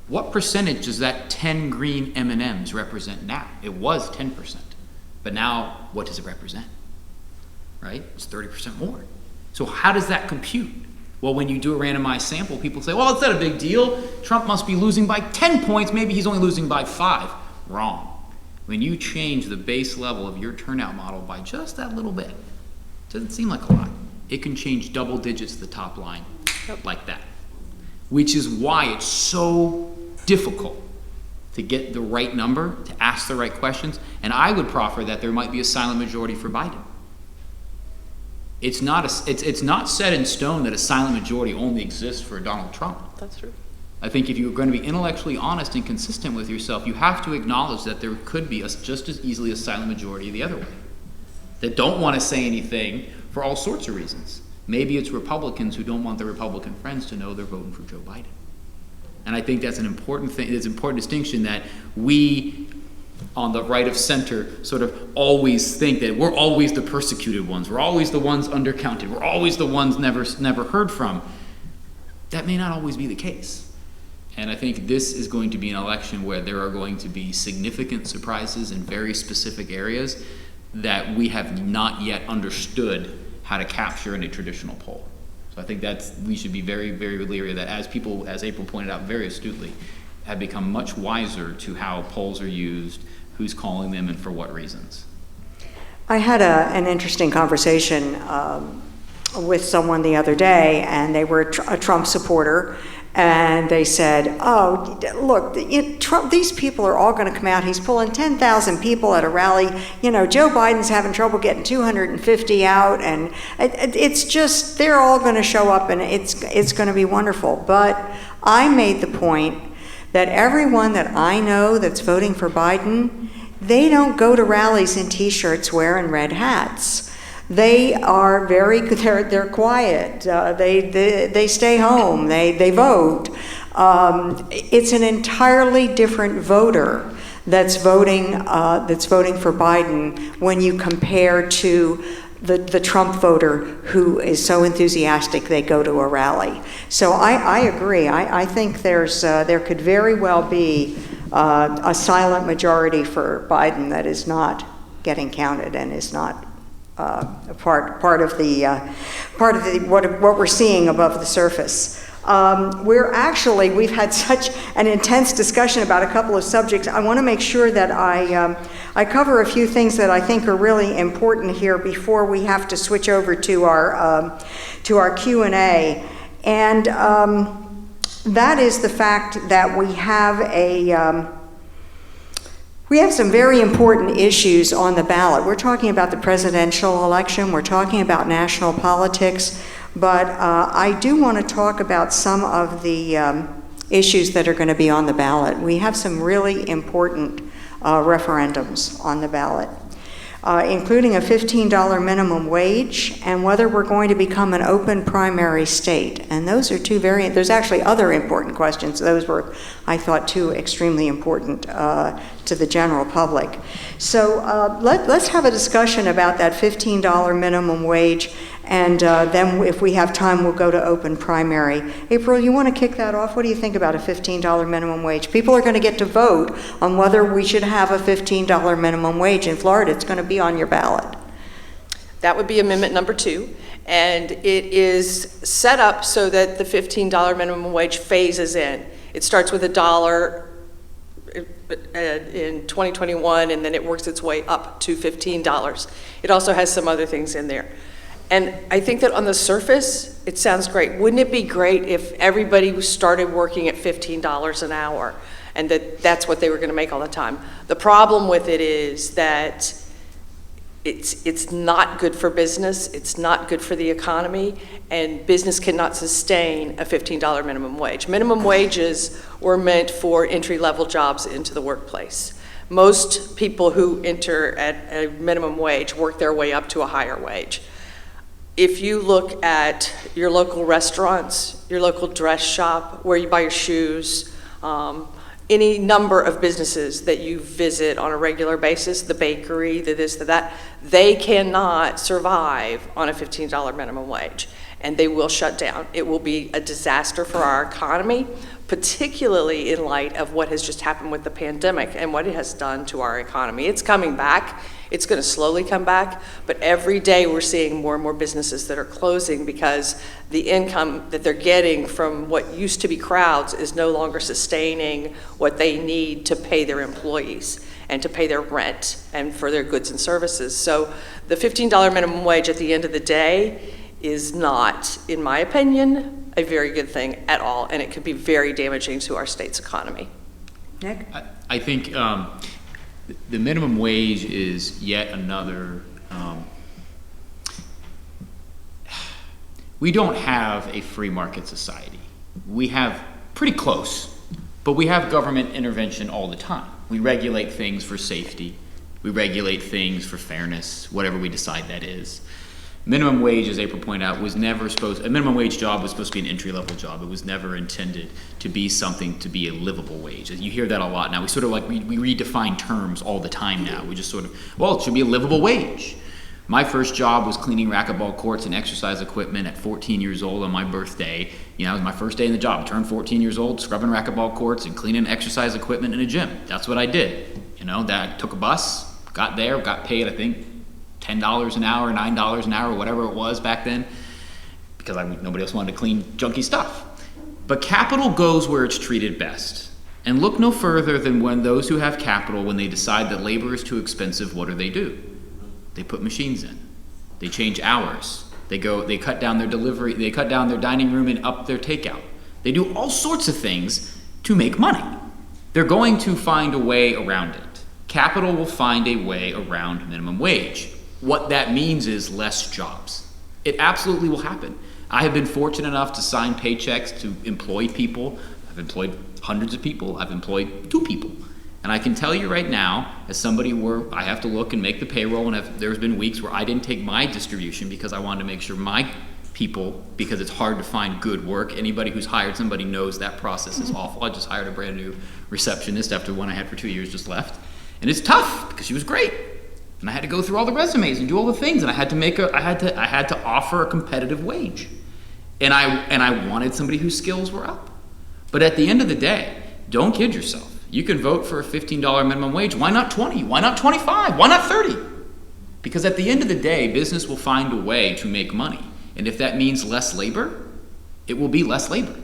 What percentage does that 10 green M&Ms represent now? It was 10%. But now, what does it represent? Right? It's 30% more. So how does that compute? Well, when you do a randomized sample, people say, well, it's not a big deal. Trump must be losing by 10 points. Maybe he's only losing by 5. Wrong. When you change the base level of your turnout model by just that little bit, it doesn't seem like a lot. It can change double digits to the top line like that, which is why it's so difficult to get the right number, to ask the right questions. And I would proffer that there might be a silent majority for Biden. It's not set in stone that a silent majority only exists for Donald Trump. That's true. I think if you're going to be intellectually honest and consistent with yourself, you have to acknowledge that there could be just as easily a silent majority the other way, that don't want to say anything for all sorts of reasons. Maybe it's Republicans who don't want their Republican friends to know they're voting for Joe Biden. And I think that's an important thing. It's an important distinction that we, on the right of center, sort of always think that we're always the persecuted ones. We're always the ones undercounted. We're always the ones never heard from. That may not always be the case. And I think this is going to be an election where there are going to be significant surprises in very specific areas that we have not yet understood how to capture in a traditional poll. So I think we should be very, very leery of that, as people, as April pointed out very astutely, have become much wiser to how polls are used, who's calling them, and for what reasons. I had an interesting conversation with someone the other day, and they were a Trump supporter. And they said, oh, look, Trump, these people are all going to come out. He's pulling 10,000 people at a rally. You know, Joe Biden's having trouble getting 250 out. And it's just, they're all going to show up, and it's going to be wonderful. But I made the point that everyone that I know that's voting for Biden, they don't go to rallies in T-shirts wearing red hats. They are they're quiet. They stay home. They vote. It's an entirely different voter that's voting for Biden when you compare to the Trump voter who is so enthusiastic they go to a rally. So I agree. I think there could very well be a silent majority for Biden that is not getting counted and is not part of what we're seeing above the surface. We've had such an intense discussion about a couple of subjects. I want to make sure that I cover a few things that I think are really important here before we have to switch over to our Q&A, and that is the fact that we have We have some very important issues on the ballot. We're talking about the presidential election, we're talking about national politics, but I do want to talk about some of the issues that are going to be on the ballot. We have some really important referendums on the ballot, including a $15 minimum wage and whether we're going to become an open primary state. And those are there's actually other important questions. Those were, I thought, two extremely important to the general public. So let's have a discussion about that $15 minimum wage, and then if we have time, we'll go to open primary. April, you want to kick that off? What do you think about a $15 minimum wage? People are going to get to vote on whether we should have a $15 minimum wage. In Florida, it's going to be on your ballot. That would be amendment number 2, and it is set up so that the $15 minimum wage phases in. It starts with $1 in 2021, and then it works its way up to $15. It also has some other things in there. And I think that on the surface, it sounds great. Wouldn't it be great if everybody started working at $15 an hour and that's what they were going to make all the time? The problem with it is that it's not good for business, it's not good for the economy, and business cannot sustain a $15 minimum wage. Minimum wages were meant for entry-level jobs into the workplace. Most people who enter at a minimum wage work their way up to a higher wage. If you look at your local restaurants, your local dress shop, where you buy your shoes, any number of businesses that you visit on a regular basis, the bakery, the this, the that, they cannot survive on a $15 minimum wage, and they will shut down. It will be a disaster for our economy, particularly in light of what has just happened with the pandemic and what it has done to our economy. It's coming back. It's going to slowly come back, but every day we're seeing more and more businesses that are closing because the income that they're getting from what used to be crowds is no longer sustaining what they need to pay their employees and to pay their rent and for their goods and services. So the $15 minimum wage at the end of the day is not, in my opinion, a very good thing at all, and it could be very damaging to our state's economy. Nick? I think the minimum wage is yet another, we don't have a free market society. We have pretty close, but we have government intervention all the time. We regulate things for safety. We regulate things for fairness, whatever we decide that is. Minimum wage, as April pointed out, was never a minimum wage job was supposed to be an entry-level job. It was never intended to be something to be a livable wage. You hear that a lot now. We sort of we redefine terms all the time now. We just sort of, well, it should be a livable wage. My first job was cleaning racquetball courts and exercise equipment at 14 years old on my birthday. You know, it was my first day in the job. I turned 14 years old, scrubbing racquetball courts and cleaning exercise equipment in a gym. That's what I did. You know, that I took a bus, got there, got paid, I think, $10 an hour, $9 an hour, whatever it was back then, because nobody else wanted to clean junky stuff. But capital goes where it's treated best. And look no further than when those who have capital, when they decide that labor is too expensive, what do? They put machines in. They change hours. They cut down their delivery, they cut down their dining room and up their takeout. They do all sorts of things to make money. They're going to find a way around it. Capital will find a way around minimum wage. What that means is less jobs. It absolutely will happen. I have been fortunate enough to sign paychecks to employ people. I've employed hundreds of people. I've employed 2 people. And I can tell you right now, as somebody where I have to look and make the payroll, and there's been weeks where I didn't take my distribution because I wanted to make sure my people, because it's hard to find good work. Anybody who's hired somebody knows that process is awful. I just hired a brand new receptionist after one I had for 2 years just left. And it's tough because she was great. And I had to go through all the resumes and do all the things, and I had to offer a competitive wage. And I wanted somebody whose skills were up. But at the end of the day, don't kid yourself. You can vote for a $15 minimum wage. Why not 20? Why not 25? Why not 30? Because at the end of the day, business will find a way to make money. And if that means less labor, it will be less labor.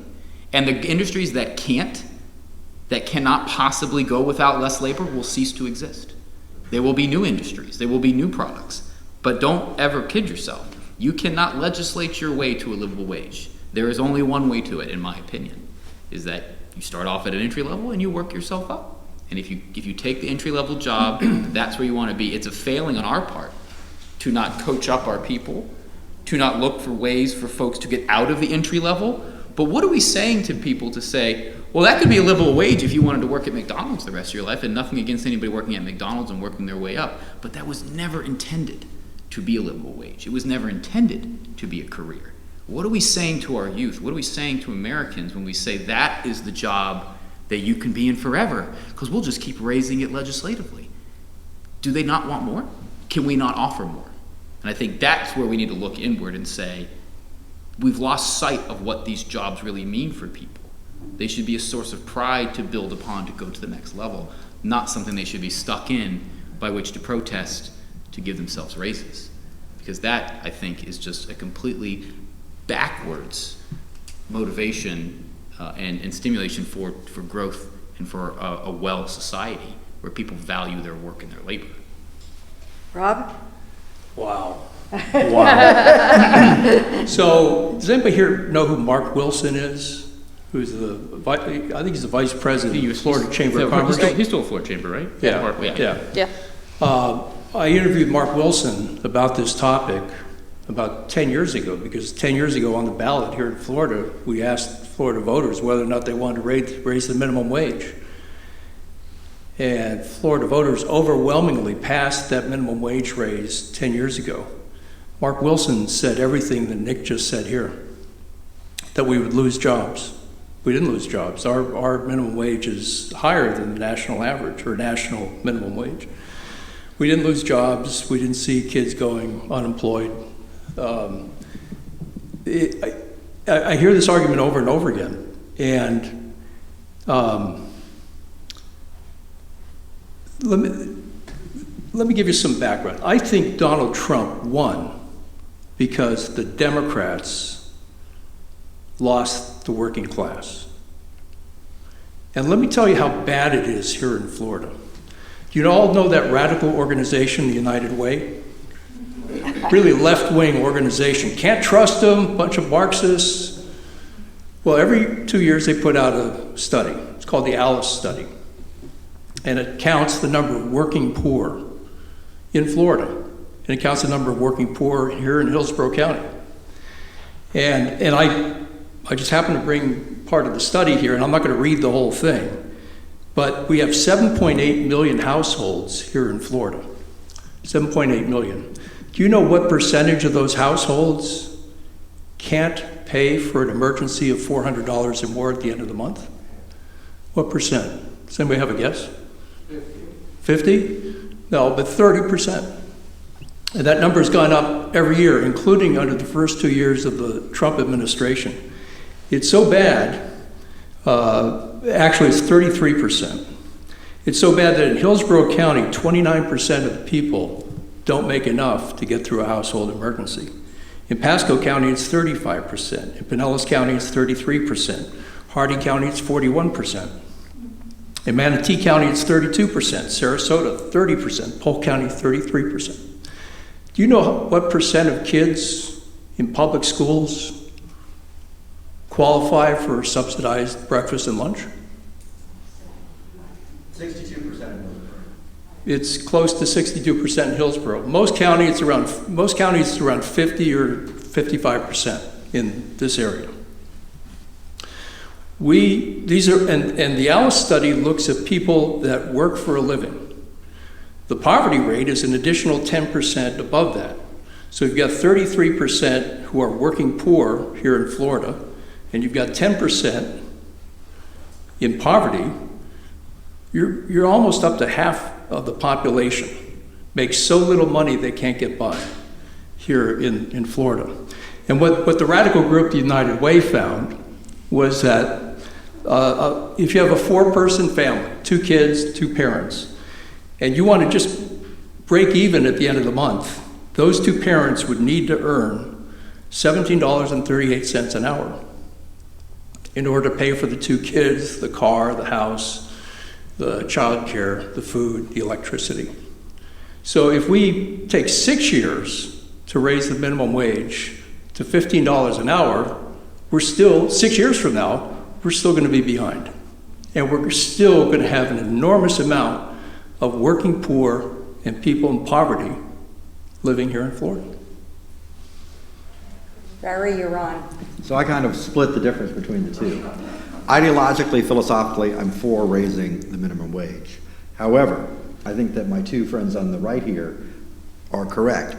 And the industries that cannot possibly go without less labor will cease to exist. There will be new industries. There will be new products. But don't ever kid yourself. You cannot legislate your way to a livable wage. There is only one way to it, in my opinion, is that you start off at an entry level and you work yourself up. And if you take the entry-level job, that's where you want to be. It's a failing on our part to not coach up our people, to not look for ways for folks to get out of the entry level. But what are we saying to people to say, well, that could be a livable wage if you wanted to work at McDonald's the rest of your life, and nothing against anybody working at McDonald's and working their way up. But that was never intended to be a livable wage. It was never intended to be a career. What are we saying to our youth? What are we saying to Americans when we say that is the job that you can be in forever? Because we'll just keep raising it legislatively. Do they not want more? Can we not offer more? And I think that's where we need to look inward and say, we've lost sight of what these jobs really mean for people. They should be a source of pride to build upon to go to the next level, not something they should be stuck in by which to protest to give themselves raises. Because that, I think, is just a completely backwards motivation and stimulation for growth and for a well society where people value their work and their labor. Rob? Wow. Wow. So, does anybody here know who Mark Wilson is? Who's I think he's the vice president of the Florida Chamber of Commerce. He's still a Florida Chamber, right? Yeah. I interviewed Mark Wilson about this topic about 10 years ago, because 10 years ago on the ballot here in Florida, we asked Florida voters whether or not they wanted to raise the minimum wage. And Florida voters overwhelmingly passed that minimum wage raise 10 years ago. Mark Wilson said everything that Nick just said here, that we would lose jobs. We didn't lose jobs. Our minimum wage is higher than the national average or national minimum wage. We didn't lose jobs. We didn't see kids going unemployed. I hear this argument over and over again. And let me give you some background. I think Donald Trump won because the Democrats lost the working class. And let me tell you how bad it is here in Florida. You all know that radical organization, the United Way? Really left-wing organization. Can't trust them, bunch of Marxists. Well, every 2 years they put out a study. It's called the Alice Study. And it counts the number of working poor in Florida. And it counts the number of working poor here in Hillsborough County. And I just happen to bring part of the study here, and I'm not going to read the whole thing. But we have 7.8 million households here in Florida. 7.8 million. Do you know what percentage of those households can't pay for an emergency of $400 or more at the end of the month? What percent? Does anybody have a guess? 50? No, but 30%. And that number's gone up every year, including under the first 2 years of the Trump administration. It's so bad, actually it's 33%. It's so bad that in Hillsborough County, 29% of the people don't make enough to get through a household emergency. In Pasco County, it's 35%. In Pinellas County, it's 33%. Hardee County, it's 41%. In Manatee County, it's 32%. Sarasota, 30%. Polk County, 33%. Do you know what percent of kids in public schools qualify for subsidized breakfast and lunch? 62%. It's close to 62% in Hillsborough. Most counties, it's around 50 or 55% in this area. And the Alice study looks at people that work for a living. The poverty rate is an additional 10% above that. So you've got 33% who are working poor here in Florida, and you've got 10% in poverty. You're almost up to half of the population makes so little money they can't get by here in Florida. And what the radical group, the United Way, found was that if you have a 4-person family, 2 kids, 2 parents, and you want to just break even at the end of the month, those 2 parents would need to earn $17.38 an hour in order to pay for the 2 kids, the car, the house, the child care, the food, the electricity. So if we take 6 years to raise the minimum wage to $15 an hour, we're still, 6 years from now, we're still going to be behind. And we're still going to have an enormous amount of working poor and people in poverty living here in Florida. Barry, you're on. So I kind of split the difference between the two. Ideologically, philosophically, I'm for raising the minimum wage. However, I think that my two friends on the right here are correct.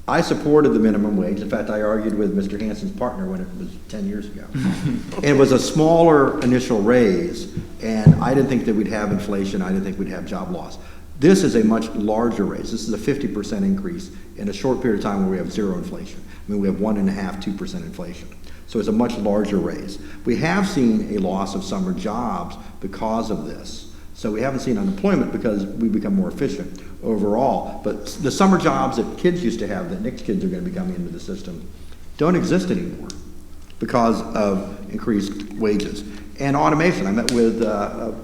I supported the minimum wage. In fact, I argued with Mr. Hansen's partner when it was 10 years ago. It was a smaller initial raise, and I didn't think that we'd have inflation. I didn't think we'd have job loss. This is a much larger raise. This is a 50% increase in a short period of time where we have zero inflation. I mean, we have 1.5%, 2% inflation. So it's a much larger raise. We have seen a loss of summer jobs because of this. So we haven't seen unemployment because we become more efficient overall. But the summer jobs that kids used to have, that Nick's kids are going to be coming into the system, don't exist anymore because of increased wages. And automation. I met with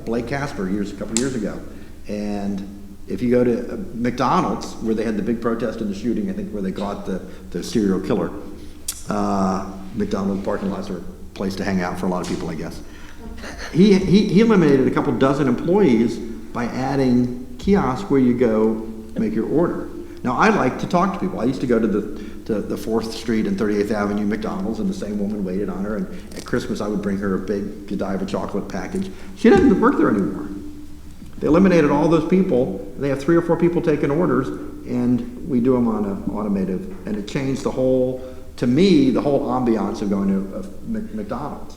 Blake Casper a couple years ago. And if you go to McDonald's, where they had the big protest in the shooting, I think where they caught the serial killer, McDonald's parking lots are a place to hang out for a lot of people, I guess. He eliminated a couple dozen employees by adding kiosks where you go make your order. Now, I like to talk to people. I used to go to the 4th Street and 38th Avenue McDonald's, and the same woman waited on her, and at Christmas I would bring her a big Godiva chocolate package. She doesn't work there anymore. They eliminated all those people. They have 3 or 4 people taking orders, and we do them on an automated, and it changed the whole ambiance of going to McDonald's.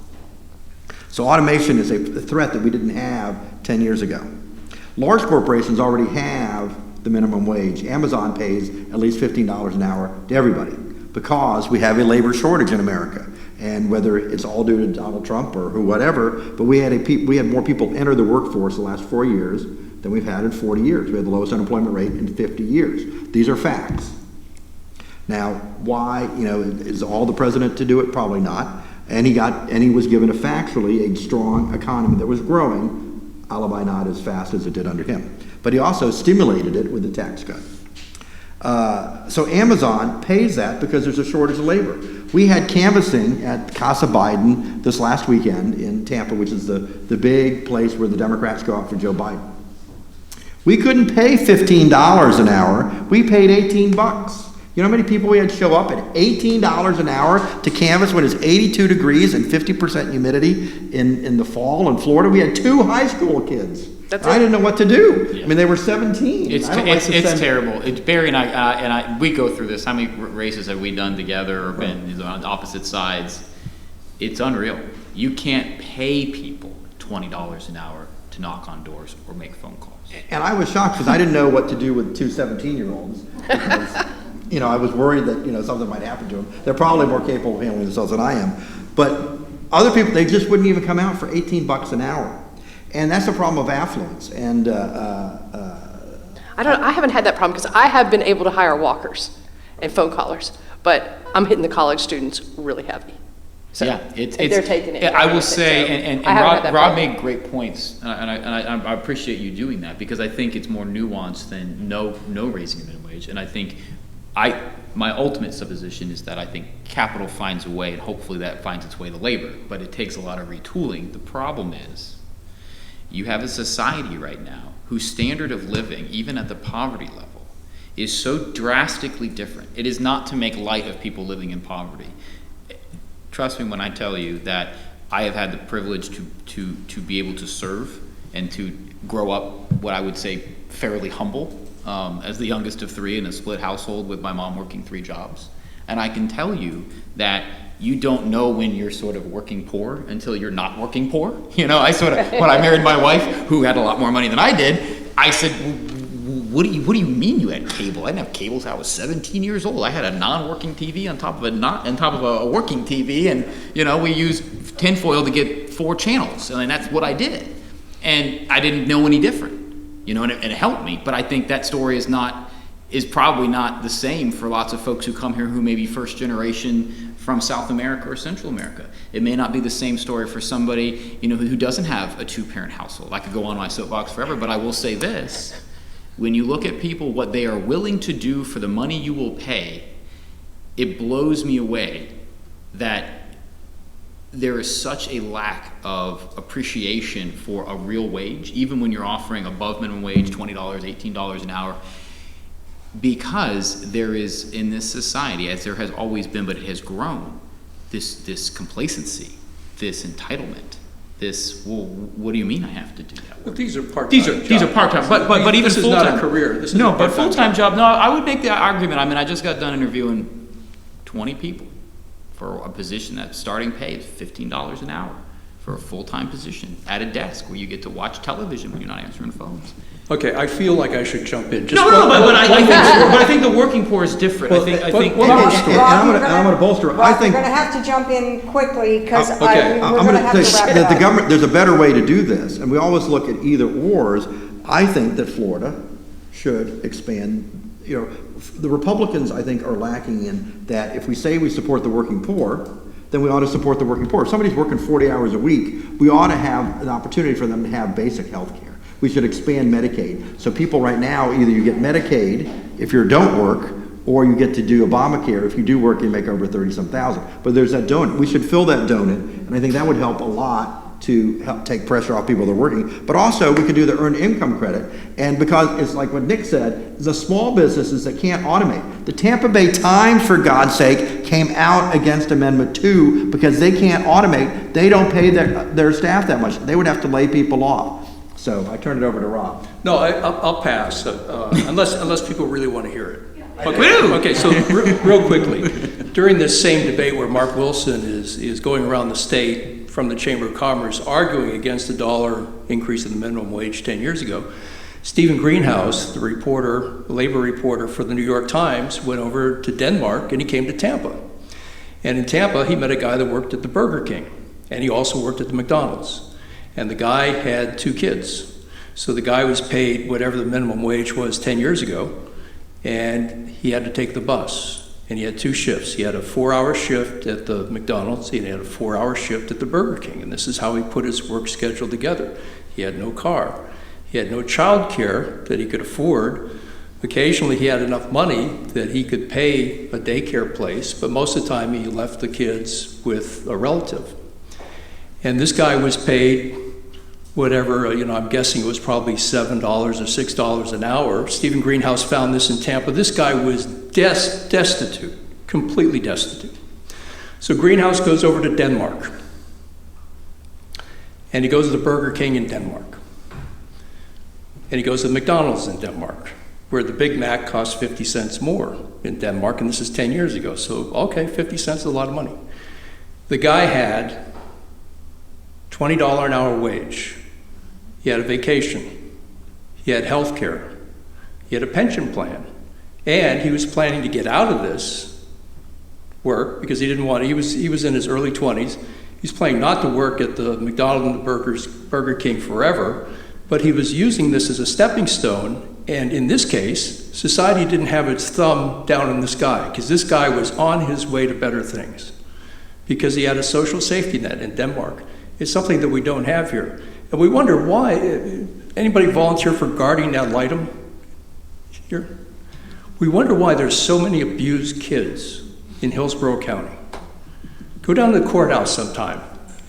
So automation is a threat that we didn't have 10 years ago. Large corporations already have the minimum wage. Amazon pays at least $15 an hour to everybody because we have a labor shortage in America. And whether it's all due to Donald Trump or whatever, but we had more people enter the workforce the last 4 years than we've had in 40 years. We had the lowest unemployment rate in 50 years. These are facts. Now, why, is all the president to do it? Probably not. And he was given factually a strong economy that was growing, albeit not as fast as it did under him. But he also stimulated it with the tax cut. So Amazon pays that because there's a shortage of labor. We had canvassing at Casa Biden this last weekend in Tampa, which is the big place where the Democrats go out for Joe Biden. We couldn't pay $15 an hour. We paid $18. You know how many people we had show up at $18 an hour to canvass when it's 82 degrees and 50% humidity in the fall in Florida? We had 2 high school kids. I didn't know what to do. Yeah. I mean, they were 17. It's terrible. Barry and I, we go through this. How many races have we done together or been on opposite sides? It's unreal. You can't pay people $20 an hour to knock on doors or make phone calls. And I was shocked because I didn't know what to do with 2 17-year-olds. Because, I was worried that, something might happen to them. They're probably more capable of handling themselves than I am. But other people, they just wouldn't even come out for $18 an hour. And that's a problem of affluence. And I haven't had that problem because I have been able to hire walkers and phone callers, but I'm hitting the college students really heavy. So yeah, they're taking it. I will say, and Rob made great points, and I appreciate you doing that because I think it's more nuanced than no raising the minimum wage. And I think my ultimate supposition is that I think capital finds a way, and hopefully that finds its way to labor, but it takes a lot of retooling. The problem is, you have a society right now whose standard of living, even at the poverty level, is so drastically different. It is not to make light of people living in poverty. Trust me when I tell you that I have had the privilege to be able to serve and to grow up what I would say fairly humble as the youngest of 3 in a split household with my mom working 3 jobs. And I can tell you that you don't know when you're sort of working poor until you're not working poor. When I married my wife, who had a lot more money than I did, I said, what do you mean you had cable? I didn't have cable until I was 17 years old. I had a non-working TV on top of a working TV, and we used tinfoil to get 4 channels, and that's what I did. And I didn't know any different, and it helped me. But I think that story is probably not the same for lots of folks who come here who may be first generation from South America or Central America. It may not be the same story for somebody, who doesn't have a 2-parent household. I could go on my soapbox forever, but I will say this. When you look at people, what they are willing to do for the money you will pay, it blows me away that there is such a lack of appreciation for a real wage, even when you're offering above minimum wage, $20, $18 an hour, because there is in this society, as there has always been, but it has grown, this complacency, this entitlement, this, well, what do you mean I have to do that work? Well, these are part-time These are part-time, but even this is full-time. not a career. This is No, a but part-time full-time job. job, no, I would make the argument, I mean, I just got done interviewing 20 people for a position that starting pay is $15 an hour for a full-time position at a desk where you get to watch television when you're not answering phones. Okay, I feel like I should jump in. Just No, but I think the working poor is different. Well, I think well, Rob, and I'm gonna bolster it. Rob, I think- you're going to have to jump in quickly because Okay, we're I'm going to going have to to wrap say it that the up. government, there's a better way to do this, and we always look at either ors. I think that Florida should expand, you know, the Republicans, I think, are lacking in that if we say we support the working poor, then we ought to support the working poor. If somebody's working 40 hours a week, we ought to have an opportunity for them to have basic health care. We should expand Medicaid. So people right now, either you get Medicaid if you don't work, or you get to do Obamacare. If you do work, you make over 30-some thousand. But there's that donut. We should fill that donut, and I think that would help a lot to help take pressure off people that are working. But also, we could do the earned income credit. And because it's like what Nick said, the small businesses that can't automate. The Tampa Bay Times, for God's sake, came out against Amendment 2 because they can't automate. They don't pay their staff that much. They would have to lay people off. So I turn it over to Rob. No, I'll pass, unless people really want to hear it. Okay, so real quickly, during this same debate where Mark Wilson is going around the state from the Chamber of Commerce arguing against the $1 increase in the minimum wage 10 years ago, Stephen Greenhouse, the labor reporter for the New York Times, went over to Denmark and he came to Tampa. And in Tampa, he met a guy that worked at the Burger King, and he also worked at the McDonald's. And the guy had 2 kids. So the guy was paid whatever the minimum wage was 10 years ago, and he had to take the bus. And he had 2 shifts. He had a 4-hour shift at the McDonald's, and he had a 4-hour shift at the Burger King. And this is how he put his work schedule together. He had no car. He had no child care that he could afford. Occasionally he had enough money that he could pay a daycare place, but most of the time he left the kids with a relative. And this guy was paid whatever, I'm guessing it was probably $7 or $6 an hour. Stephen Greenhouse found this in Tampa. This guy was destitute, completely destitute. So Greenhouse goes over to Denmark. And he goes to the Burger King in Denmark. And he goes to the McDonald's in Denmark, where the Big Mac costs 50 cents more in Denmark, and this is 10 years ago. So, okay, 50 cents is a lot of money. The guy had $20 an hour wage. He had a vacation. He had health care. He had a pension plan. And he was planning to get out of this work because he didn't want to. He was in his early 20s. He's planning not to work at the McDonald's and the Burger King forever, but he was using this as a stepping stone. And in this case, society didn't have its thumb down on this guy because this guy was on his way to better things because he had a social safety net in Denmark. It's something that we don't have here. And we wonder why. Anybody volunteer for guarding ad litem here? We wonder why there's so many abused kids in Hillsborough County. Go down to the courthouse sometime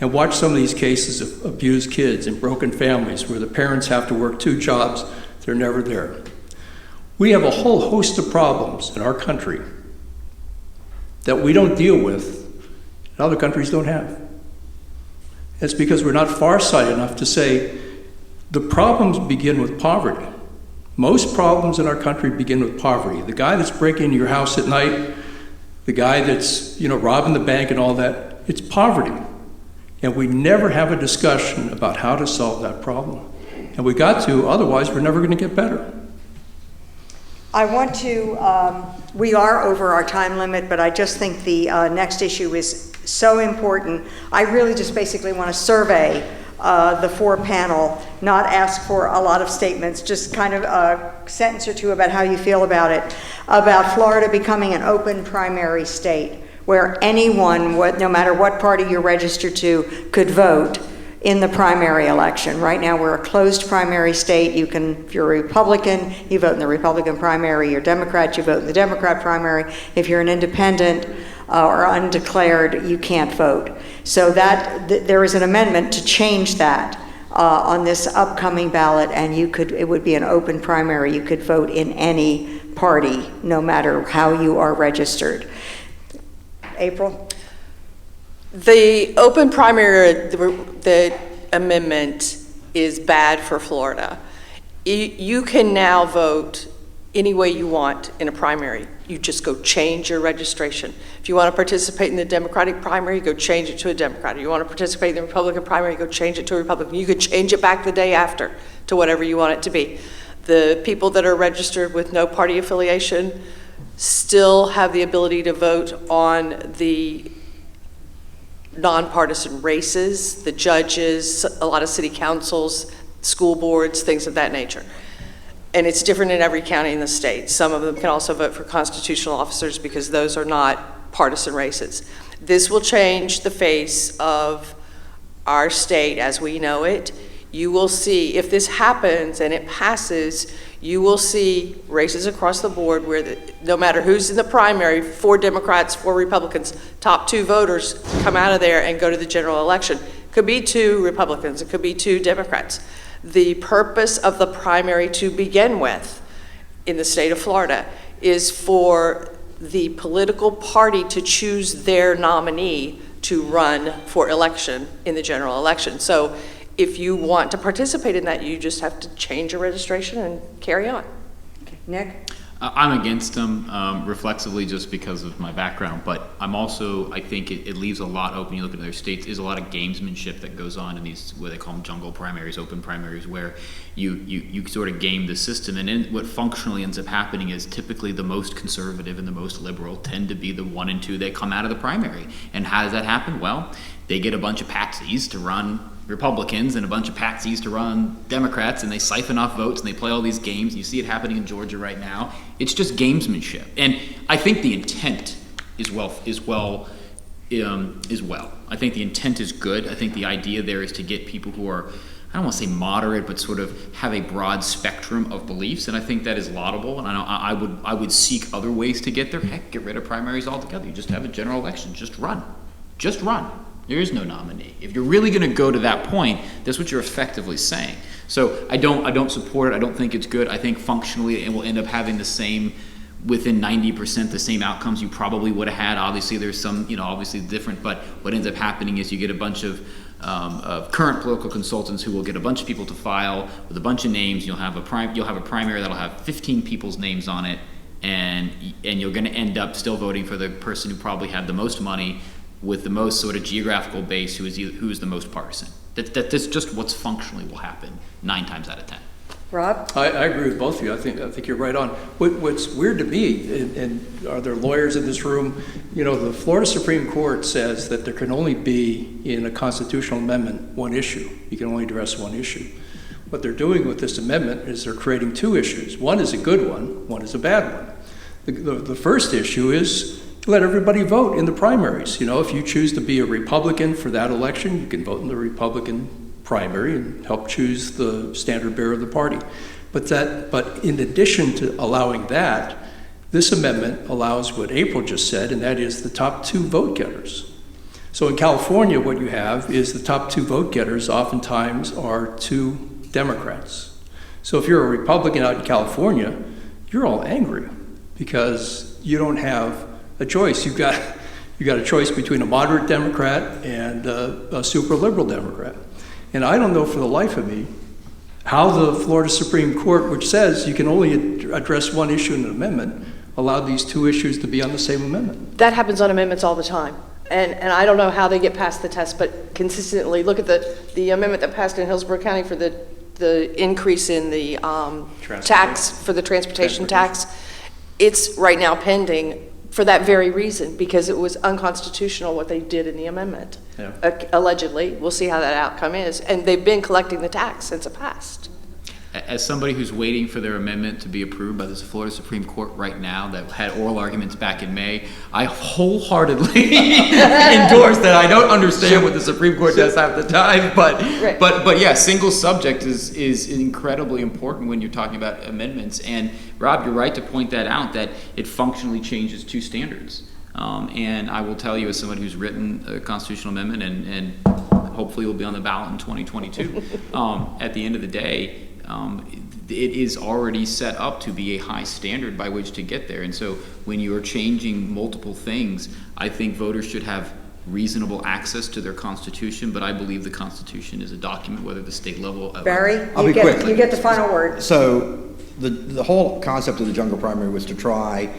and watch some of these cases of abused kids in broken families where the parents have to work 2 jobs, they're never there. We have a whole host of problems in our country that we don't deal with and other countries don't have. It's because we're not farsighted enough to say the problems begin with poverty. Most problems in our country begin with poverty. The guy that's breaking into your house at night, the guy that's robbing the bank and all that, it's poverty. And we never have a discussion about how to solve that problem. And we got to, otherwise we're never going to get better. I want to, we are over our time limit, but I just think the next issue is so important. I really just basically want to survey the 4 panel, not ask for a lot of statements, just kind of a sentence or 2 about how you feel about it, about Florida becoming an open primary state where anyone, no matter what party you're registered to, could vote in the primary election. Right now we're a closed primary state. You can, if you're a Republican, you vote in the Republican primary. You're a Democrat, you vote in the Democrat primary. If you're an independent, or undeclared, you can't vote. So there is an amendment to change that on this upcoming ballot, and it would be an open primary. You could vote in any party, no matter how you are registered. April? The open primary, the amendment is bad for Florida. You can now vote any way you want in a primary. You just go change your registration. If you want to participate in the Democratic primary, go change it to a Democrat. If you want to participate in the Republican primary, go change it to a Republican. You could change it back the day after to whatever you want it to be. The people that are registered with no party affiliation still have the ability to vote on the nonpartisan races, the judges, a lot of city councils, school boards, things of that nature. And it's different in every county in the state. Some of them can also vote for constitutional officers because those are not partisan races. This will change the face of our state as we know it. You will see, if this happens and it passes, you will see races across the board where no matter who's in the primary, 4 Democrats, 4 Republicans, top 2 voters come out of there and go to the general election. Could be 2 Republicans, it could be 2 Democrats. The purpose of the primary to begin with in the state of Florida is for the political party to choose their nominee to run for election in the general election. So if you want to participate in that, you just have to change your registration and carry on. Okay. Nick? I'm against them reflexively just because of my background, but I'm also, I think it leaves a lot open. You look at other states, there's a lot of gamesmanship that goes on in these, what they call them jungle primaries, open primaries, where you sort of game the system. And then what functionally ends up happening is typically the most conservative and the most liberal tend to be the 1 and 2 that come out of the primary. And how does that happen? Well, they get a bunch of patsies to run Republicans and a bunch of patsies to run Democrats, and they siphon off votes and they play all these games. You see it happening in Georgia right now. It's just gamesmanship, and I think the intent is well. I think the intent is good. I think the idea there is to get people who are, I don't want to say moderate, but sort of have a broad spectrum of beliefs, and I think that is laudable. And I would seek other ways to get there. Heck, get rid of primaries altogether. You just have a general election. Just run. There is no nominee. If you're really going to go to that point, that's what you're effectively saying. So I don't support it. I don't think it's good. I think functionally it will end up having the same, within 90%, the same outcomes you probably would have had. Obviously, there's some, obviously different, but what ends up happening is you get a bunch of current political consultants who will get a bunch of people to file with a bunch of names. You'll have a primary that'll have 15 people's names on it, and you're going to end up still voting for the person who probably had the most money with the most sort of geographical base, who is the most partisan. That's just what's functionally will happen 9 times out of 10. Rob? I agree with both of you. I think you're right on. What's weird to me, and are there lawyers in this room? The Florida Supreme Court says that there can only be, in a constitutional amendment, 1 issue. You can only address 1 issue. What they're doing with this amendment is they're creating 2 issues. One is a good one is a bad one. The first issue is let everybody vote in the primaries. If you choose to be a Republican for that election, you can vote in the Republican primary and help choose the standard bearer of the party. But in addition to allowing that, this amendment allows what April just said, and that is the top 2 vote getters. So in California, what you have is the top 2 vote getters oftentimes are 2 Democrats. So if you're a Republican out in California, you're all angry because you don't have a choice. You've got a choice between a moderate Democrat and a super liberal Democrat. And I don't know for the life of me how the Florida Supreme Court, which says you can only address 1 issue in an amendment, allowed these 2 issues to be on the same amendment. That happens on amendments all the time. And I don't know how they get past the test, but consistently, look at the amendment that passed in Hillsborough County for the increase in the tax, for the transportation tax. It's right now pending for that very reason, because it was unconstitutional what they did in the amendment. Yeah. Allegedly. We'll see how that outcome is. And they've been collecting the tax since it passed. As somebody who's waiting for their amendment to be approved by the Florida Supreme Court right now that had oral arguments back in May, I wholeheartedly endorse that. I don't understand what the Supreme Court does half the time, but yeah, single subject is incredibly important when you're talking about amendments. And Rob, you're right to point that out, that it functionally changes 2 standards. And I will tell you, as somebody who's written a constitutional amendment and hopefully will be on the ballot in 2022, at the end of the day, it is already set up to be a high standard by which to get there. And so when you are changing multiple things, I think voters should have reasonable access to their Constitution, but I believe the Constitution is a document, whether the state level. Barry, I'll you be quick. get the final word. So the whole concept of the jungle primary was to try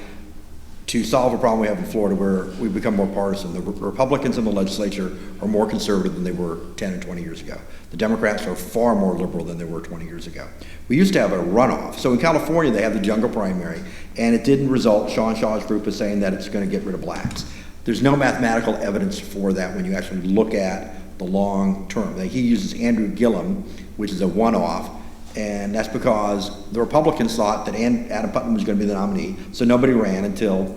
to solve a problem we have in Florida where we become more partisan. The Republicans in the legislature are more conservative than they were 10 and 20 years ago. The Democrats are far more liberal than they were 20 years ago. We used to have a runoff. So in California, they have the jungle primary, and it didn't result. Sean Shaw's group is saying that it's going to get rid of blacks. There's no mathematical evidence for that when you actually look at the long term. He uses Andrew Gillum, which is a one-off, and that's because the Republicans thought that Adam Putnam was going to be the nominee, so nobody ran until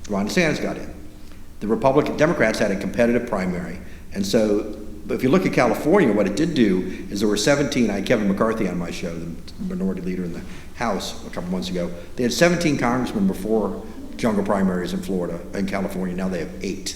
Ron DeSantis got in. The Democrats had a competitive primary, and so, but if you look at California, what it did do is there were 17, I had Kevin McCarthy on my show, the minority leader in the House a couple months ago. They had 17 congressmen before jungle primaries in Florida and California. Now they have 8.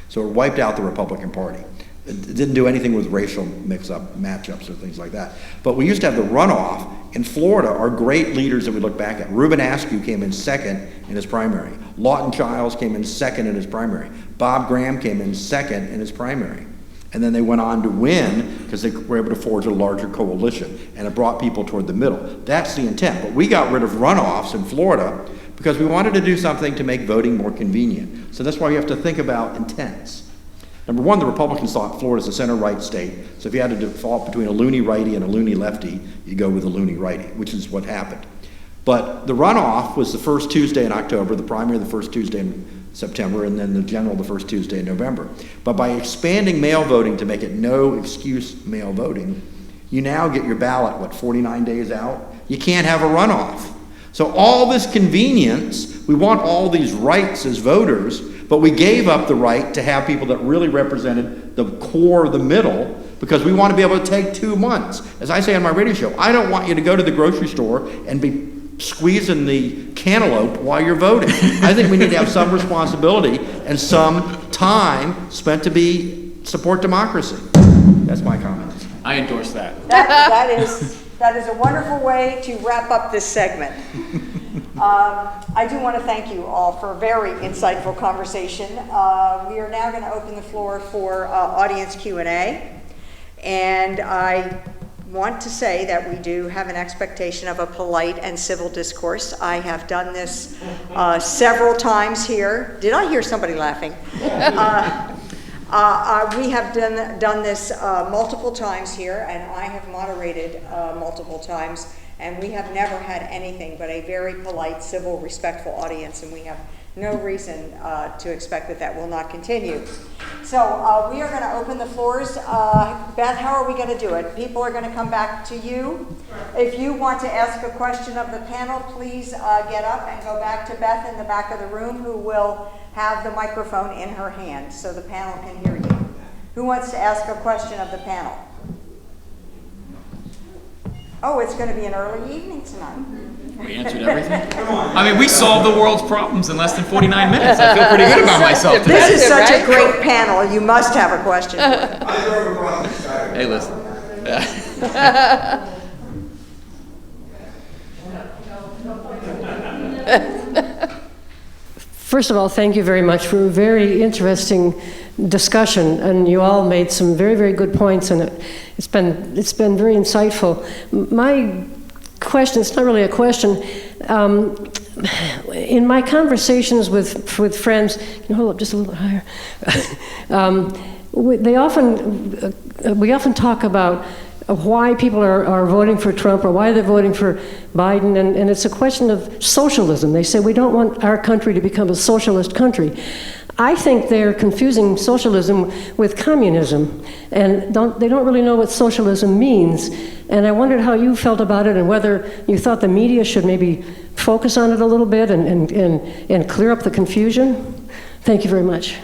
So it wiped out the Republican Party. It didn't do anything with racial mix-up, matchups, or things like that. But we used to have the runoff. In Florida, our great leaders that we look back at, Reuben Askew came in second in his primary. Lawton Childs came in second in his primary. Bob Graham came in second in his primary. And then they went on to win because they were able to forge a larger coalition, and it brought people toward the middle. That's the intent. But we got rid of runoffs in Florida because we wanted to do something to make voting more convenient. So that's why you have to think about intents. Number one, the Republicans thought Florida's a center-right state, so if you had to default between a loony righty and a loony lefty, you go with a loony righty, which is what happened. But the runoff was the first Tuesday in October, the primary the first Tuesday in September, and then the general the first Tuesday in November. But by expanding mail voting to make it no excuse mail voting, you now get your ballot, 49 days out? You can't have a runoff. So all this convenience, we want all these rights as voters, but we gave up the right to have people that really represented the core of the middle because we want to be able to take 2 months. As I say on my radio show, I don't want you to go to the grocery store and be squeezing the cantaloupe while you're voting. I think we need to have some responsibility and some time spent to support democracy. That's my comments. I endorse that. That is a wonderful way to wrap up this segment. I do want to thank you all for a very insightful conversation. We are now going to open the floor for audience Q&A. And I want to say that we do have an expectation of a polite and civil discourse. I have done this several times here. Did I hear somebody laughing? We have done this multiple times here, and I have moderated multiple times, and we have never had anything but a very polite, civil, respectful audience, and we have no reason to expect that that will not continue. So we are going to open the floors. Beth, how are we going to do it? People are going to come back to you. If you want to ask a question of the panel, please get up and go back to Beth in the back of the room, who will have the microphone in her hand so the panel can hear you. Who wants to ask a question of the panel? Oh, it's going to be an early evening tonight. We answered everything. I mean, we solved the world's problems in less than 49 minutes. I feel pretty good about myself today. This is such a great panel. You must have a question. Hey, listen. First of all, thank you very much for a very interesting discussion, and you all made some very, very good points, and it's been very insightful. My question, it's not really a question. In my conversations with friends, can you hold up just a little bit higher? We often talk about why people are voting for Trump or why they're voting for Biden, and it's a question of socialism. They say we don't want our country to become a socialist country. I think they're confusing socialism with communism, and they don't really know what socialism means. And I wondered how you felt about it and whether you thought the media should maybe focus on it a little bit and clear up the confusion. Thank you very much.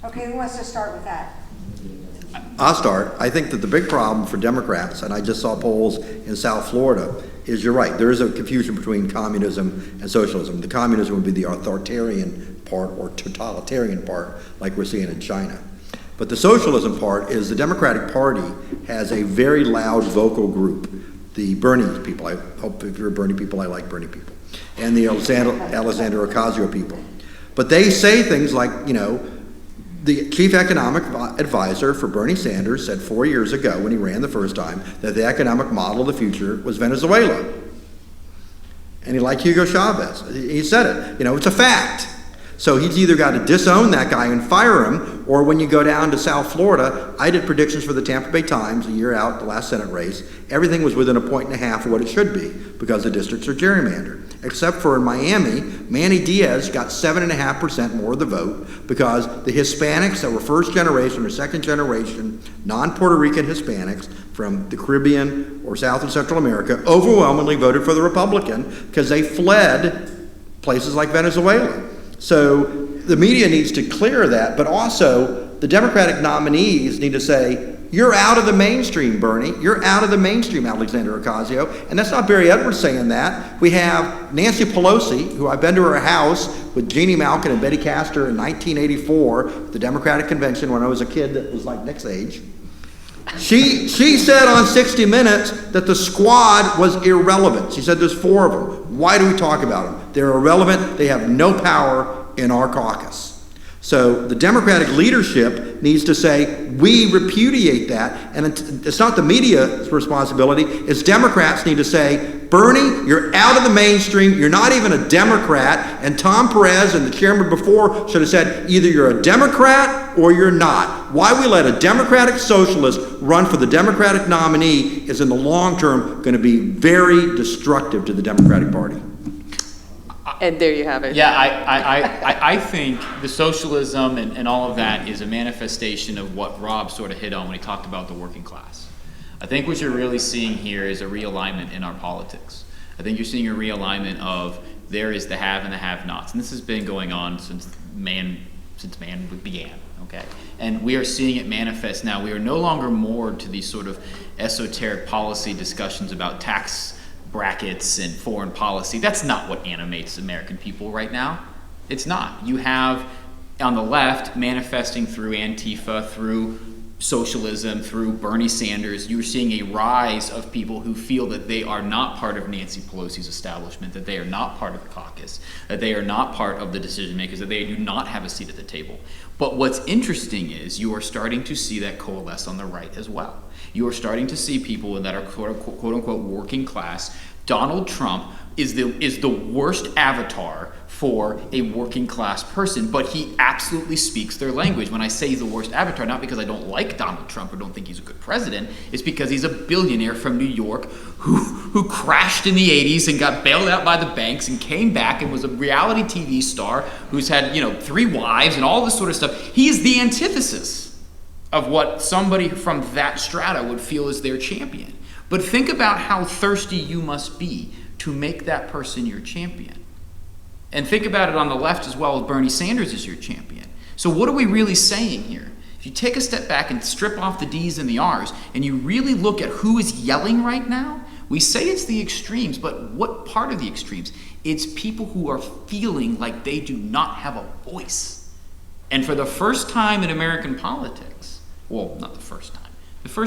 Okay, who wants to start with that? I'll start. I think that the big problem for Democrats, and I just saw polls in South Florida, is you're right. There is a confusion between communism and socialism. The communism would be the authoritarian part or totalitarian part like we're seeing in China. But the socialism part is the Democratic Party has a very loud vocal group. The Bernie people, I hope if you're Bernie people, I like Bernie people, and the Alexander Ocasio people. But they say things like, the chief economic advisor for Bernie Sanders said 4 years ago when he ran the first time that the economic model of the future was Venezuela. And he liked Hugo Chavez. He said it. It's a fact. So he's either got to disown that guy and fire him, or when you go down to South Florida, I did predictions for the Tampa Bay Times a year out, the last Senate race. Everything was within 1.5 points of what it should be because the districts are gerrymandered. Except for in Miami, Manny Diaz got 7.5% more of the vote because the Hispanics that were first generation or second generation, non-Puerto Rican Hispanics from the Caribbean or South and Central America overwhelmingly voted for the Republican because they fled places like Venezuela. So the media needs to clear that, but also the Democratic nominees need to say, you're out of the mainstream, Bernie. You're out of the mainstream, Alexander Ocasio. And that's not Barry Edwards saying that. We have Nancy Pelosi, who I've been to her house with Jeannie Malkin and Betty Castor in 1984, the Democratic Convention when I was a kid that was like Nick's age. She said on 60 Minutes that the squad was irrelevant. She said there's 4 of them. Why do we talk about them? They're irrelevant. They have no power in our caucus. So the Democratic leadership needs to say, we repudiate that. And it's not the media's responsibility. It's Democrats need to say, Bernie, you're out of the mainstream. You're not even a Democrat. And Tom Perez and the chairman before should have said, either you're a Democrat or you're not. Why we let a Democratic socialist run for the Democratic nominee is in the long term going to be very destructive to the Democratic Party. And there you have it. Yeah, I think the socialism and all of that is a manifestation of what Rob sort of hit on when he talked about the working class. I think what you're really seeing here is a realignment in our politics. I think you're seeing a realignment of there is the have and the have-nots. And this has been going on since man began, okay? And we are seeing it manifest now. We are no longer moored to these sort of esoteric policy discussions about tax brackets and foreign policy. That's not what animates American people right now. It's not. You have on the left manifesting through Antifa, through socialism, through Bernie Sanders. You're seeing a rise of people who feel that they are not part of Nancy Pelosi's establishment, that they are not part of the caucus, that they are not part of the decision makers, that they do not have a seat at the table. But what's interesting is you are starting to see that coalesce on the right as well. You are starting to see people that are quote unquote working class. Donald Trump is the worst avatar for a working class person, but he absolutely speaks their language. When I say he's the worst avatar, not because I don't like Donald Trump or don't think he's a good president, it's because he's a billionaire from New York who crashed in the 80s and got bailed out by the banks and came back and was a reality TV star who's had 3 wives and all this sort of stuff. He is the antithesis of what somebody from that strata would feel is their champion. But think about how thirsty you must be to make that person your champion. And think about it on the left as well, with Bernie Sanders as your champion. So what are we really saying here? If you take a step back and strip off the D's and the R's, and you really look at who is yelling right now, we say it's the extremes, but what part of the extremes? It's people who are feeling like they do not have a voice. And for the first time in American politics, well, not the first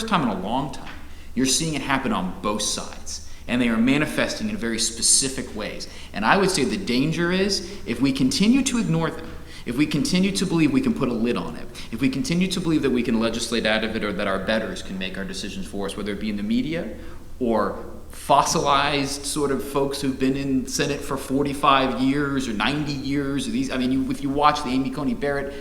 time in a long time, you're seeing it happen on both sides. And they are manifesting in very specific ways. And I would say the danger is if we continue to ignore them, if we continue to believe we can put a lid on it, if we continue to believe that we can legislate out of it or that our betters can make our decisions for us, whether it be in the media or fossilized sort of folks who've been in Senate for 45 years or 90 years, or if you watch the Amy Coney Barrett,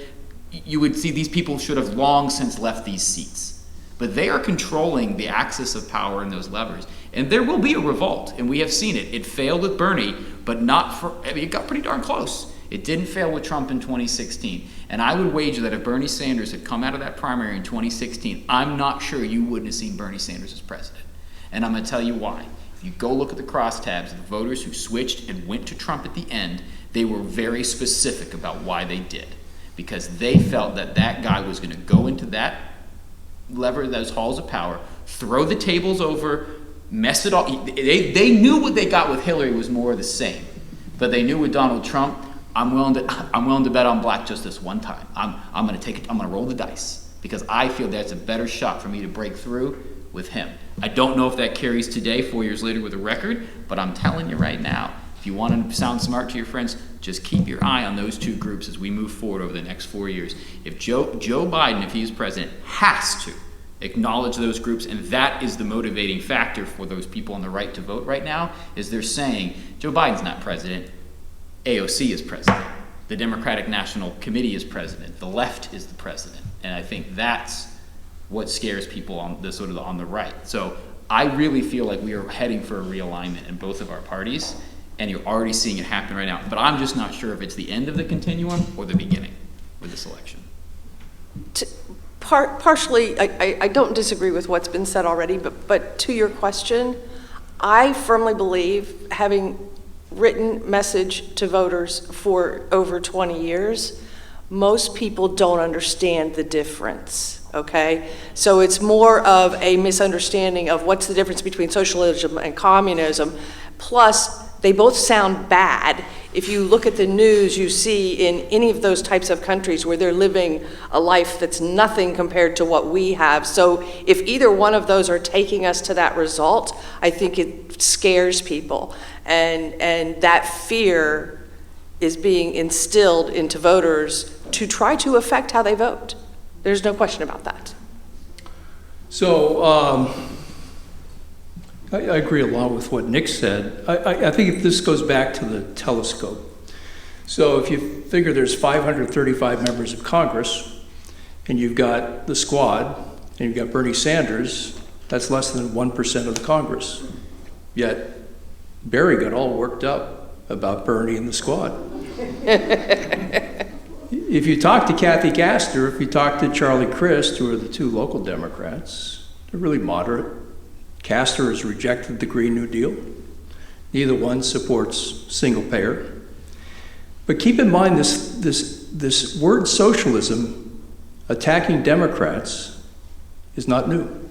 you would see these people should have long since left these seats. But they are controlling the axis of power and those levers. And there will be a revolt, and we have seen it. It failed with Bernie, but it got pretty darn close. It didn't fail with Trump in 2016. And I would wager that if Bernie Sanders had come out of that primary in 2016, I'm not sure you wouldn't have seen Bernie Sanders as president. And I'm going to tell you why. If you go look at the crosstabs of the voters who switched and went to Trump at the end, they were very specific about why they did. Because they felt that that guy was going to go into that lever, those halls of power, throw the tables over, mess it all. They knew what they got with Hillary was more of the same. But they knew with Donald Trump, I'm willing to bet on black just this one time. I'm going to roll the dice because I feel that's a better shot for me to break through with him. I don't know if that carries today, 4 years later with a record, but I'm telling you right now, if you want to sound smart to your friends, just keep your eye on those two groups as we move forward over the next 4 years. If Joe Biden, if he's president, has to acknowledge those groups, and that is the motivating factor for those people on the right to vote right now, is they're saying, Joe Biden's not president, AOC is president, the Democratic National Committee is president, the left is the president, and I think that's what scares people on the right. So I really feel like we are heading for a realignment in both of our parties, and you're already seeing it happen right now. But I'm just not sure if it's the end of the continuum or the beginning with this election. Partially, I don't disagree with what's been said already, but to your question, I firmly believe, having written message to voters for over 20 years, most people don't understand the difference, okay? So it's more of a misunderstanding of what's the difference between socialism and communism, plus they both sound bad. If you look at the news, you see in any of those types of countries where they're living a life that's nothing compared to what we have. So if either one of those are taking us to that result, I think it scares people. And that fear is being instilled into voters to try to affect how they vote. There's no question about that. So I agree a lot with what Nick said. I think this goes back to the telescope. So if you figure there's 535 members of Congress, and you've got the squad, and you've got Bernie Sanders, that's less than 1% of the Congress. Yet Barry got all worked up about Bernie and the squad. If you talk to Kathy Castor, if you talk to Charlie Crist, who are the two local Democrats, they're really moderate. Castor has rejected the Green New Deal. Neither one supports single payer. But keep in mind this word socialism attacking Democrats is not new.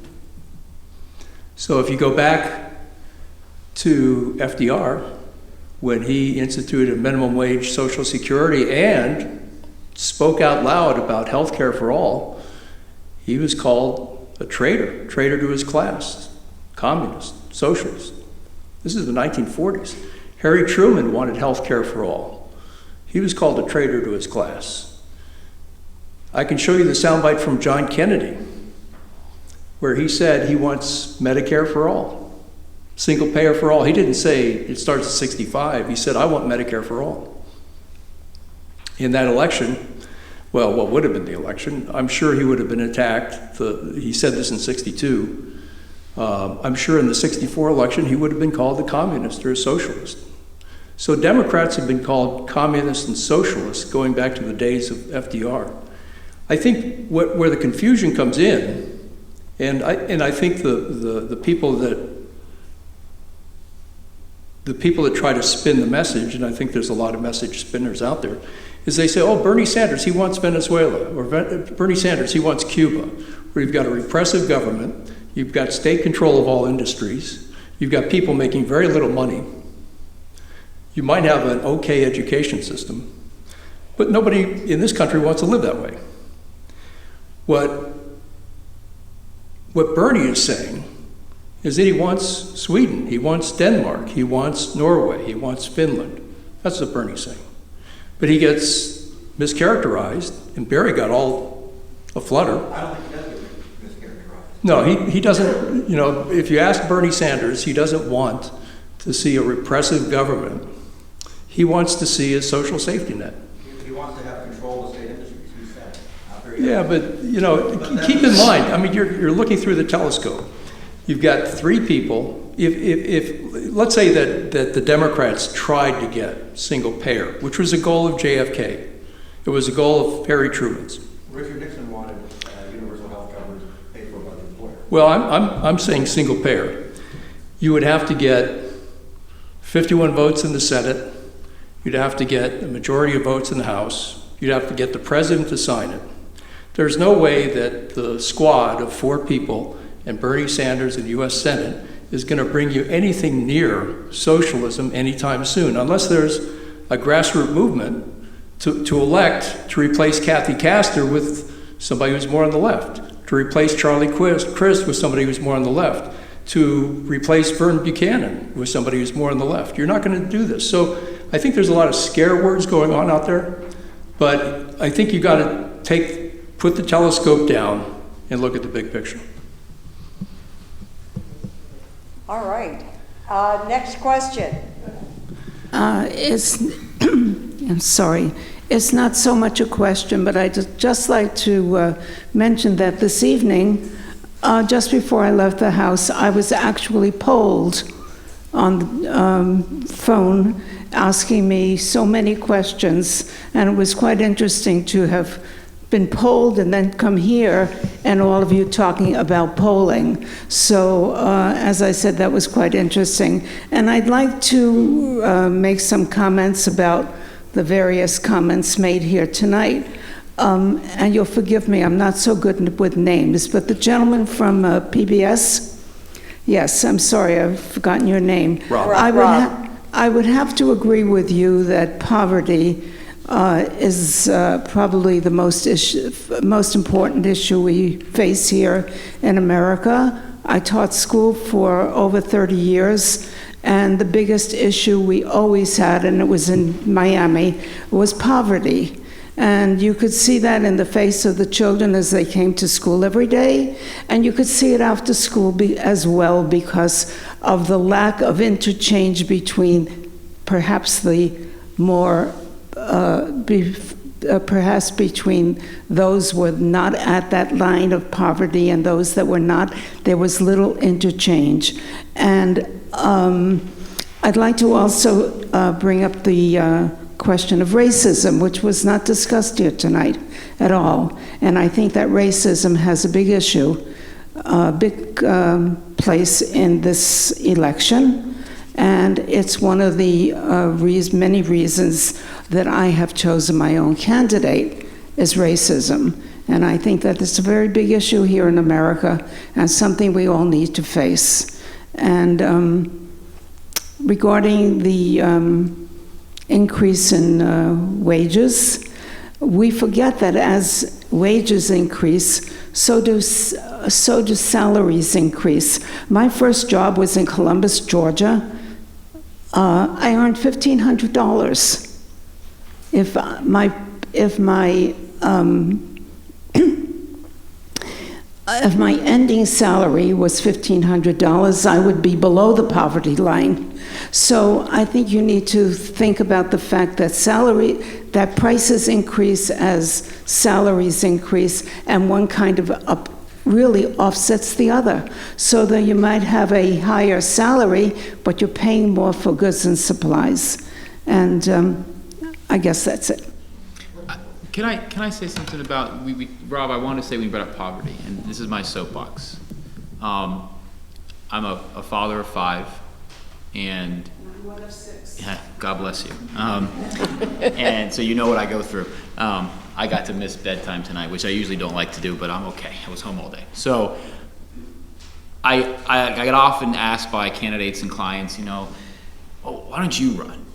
So if you go back to FDR, when he instituted minimum wage Social Security and spoke out loud about health care for all, he was called a traitor to his class, communist, socialist. This is the 1940s. Harry Truman wanted health care for all. He was called a traitor to his class. I can show you the soundbite from John Kennedy, where he said he wants Medicare for all, single payer for all. He didn't say it starts at 65. He said, I want Medicare for all. In that election, well, what would have been the election, I'm sure he would have been attacked. He said this in 62. I'm sure in the 64 election, he would have been called a communist or a socialist. So Democrats have been called communists and socialists going back to the days of FDR. I think where the confusion comes in, and I think the people that try to spin the message, and I think there's a lot of message spinners out there, is they say, oh, Bernie Sanders, he wants Venezuela, or Bernie Sanders, he wants Cuba, where you've got a repressive government, you've got state control of all industries, you've got people making very little money, you might have an okay education system, but nobody in this country wants to live that way. What Bernie is saying is that he wants Sweden, he wants Denmark, he wants Norway, he wants Finland. That's what Bernie's saying. But he gets mischaracterized, and Barry got all aflutter. I don't think he does get mischaracterized. No, he doesn't, if you ask Bernie Sanders, he doesn't want to see a repressive government. He wants to see a social safety net. He wants to have control of state industries, he said. Yeah, but, keep in mind, I mean, you're looking through the telescope. You've got three people. If let's say that the Democrats tried to get single payer, which was a goal of JFK. It was a goal of Harry Truman's. Richard Nixon wanted universal health coverage paid for by the employer. Well, I'm saying single payer. You would have to get 51 votes in the Senate. You'd have to get a majority of votes in the House. You'd have to get the president to sign it. There's no way that the squad of 4 people and Bernie Sanders in the U.S. Senate is going to bring you anything near socialism anytime soon, unless there's a grassroots movement to elect to replace Kathy Castor with somebody who's more on the left, to replace Charlie Crist with somebody who's more on the left, to replace Vern Buchanan with somebody who's more on the left. You're not going to do this. So I think there's a lot of scare words going on out there, but I think you got to put the telescope down and look at the big picture. All right. Next question. I'm sorry. It's not so much a question, but I'd just like to mention that this evening, just before I left the house, I was actually polled on the phone, asking me so many questions, and it was quite interesting to have been polled and then come here and all of you talking about polling. So as I said, that was quite interesting. And I'd like to make some comments about the various comments made here tonight. And you'll forgive me, I'm not so good with names, but the gentleman from PBS, yes, I'm sorry, I've forgotten your name. Rob. I would have to agree with you that poverty is probably the most important issue we face here in America. I taught school for over 30 years, and the biggest issue we always had, and it was in Miami, was poverty. And you could see that in the face of the children as they came to school every day, and you could see it after school as well because of the lack of interchange between perhaps the more perhaps between those who were not at that line of poverty and those that were not. There was little interchange. And I'd like to also bring up the question of racism, which was not discussed here tonight at all. And I think that racism has a big issue, a big place in this election. And it's one of the many reasons that I have chosen my own candidate is racism. And I think that it's a very big issue here in America and something we all need to face. And regarding the increase in wages, we forget that as wages increase, so do salaries increase. My first job was in Columbus, Georgia. I earned $1,500. If my ending salary was $1,500, I would be below the poverty line. So I think you need to think about the fact that prices increase as salaries increase, and one kind of really offsets the other. So that you might have a higher salary, but you're paying more for goods and supplies. And I guess that's it. Can I say something about, Rob, I want to say when you brought up poverty, and this is my soapbox. I'm a father of 5, and one of 6. Yeah, God bless you. And so you know what I go through. I got to miss bedtime tonight, which I usually don't like to do, but I'm okay. I was home all day. So I get often asked by candidates and clients, oh, why don't you run?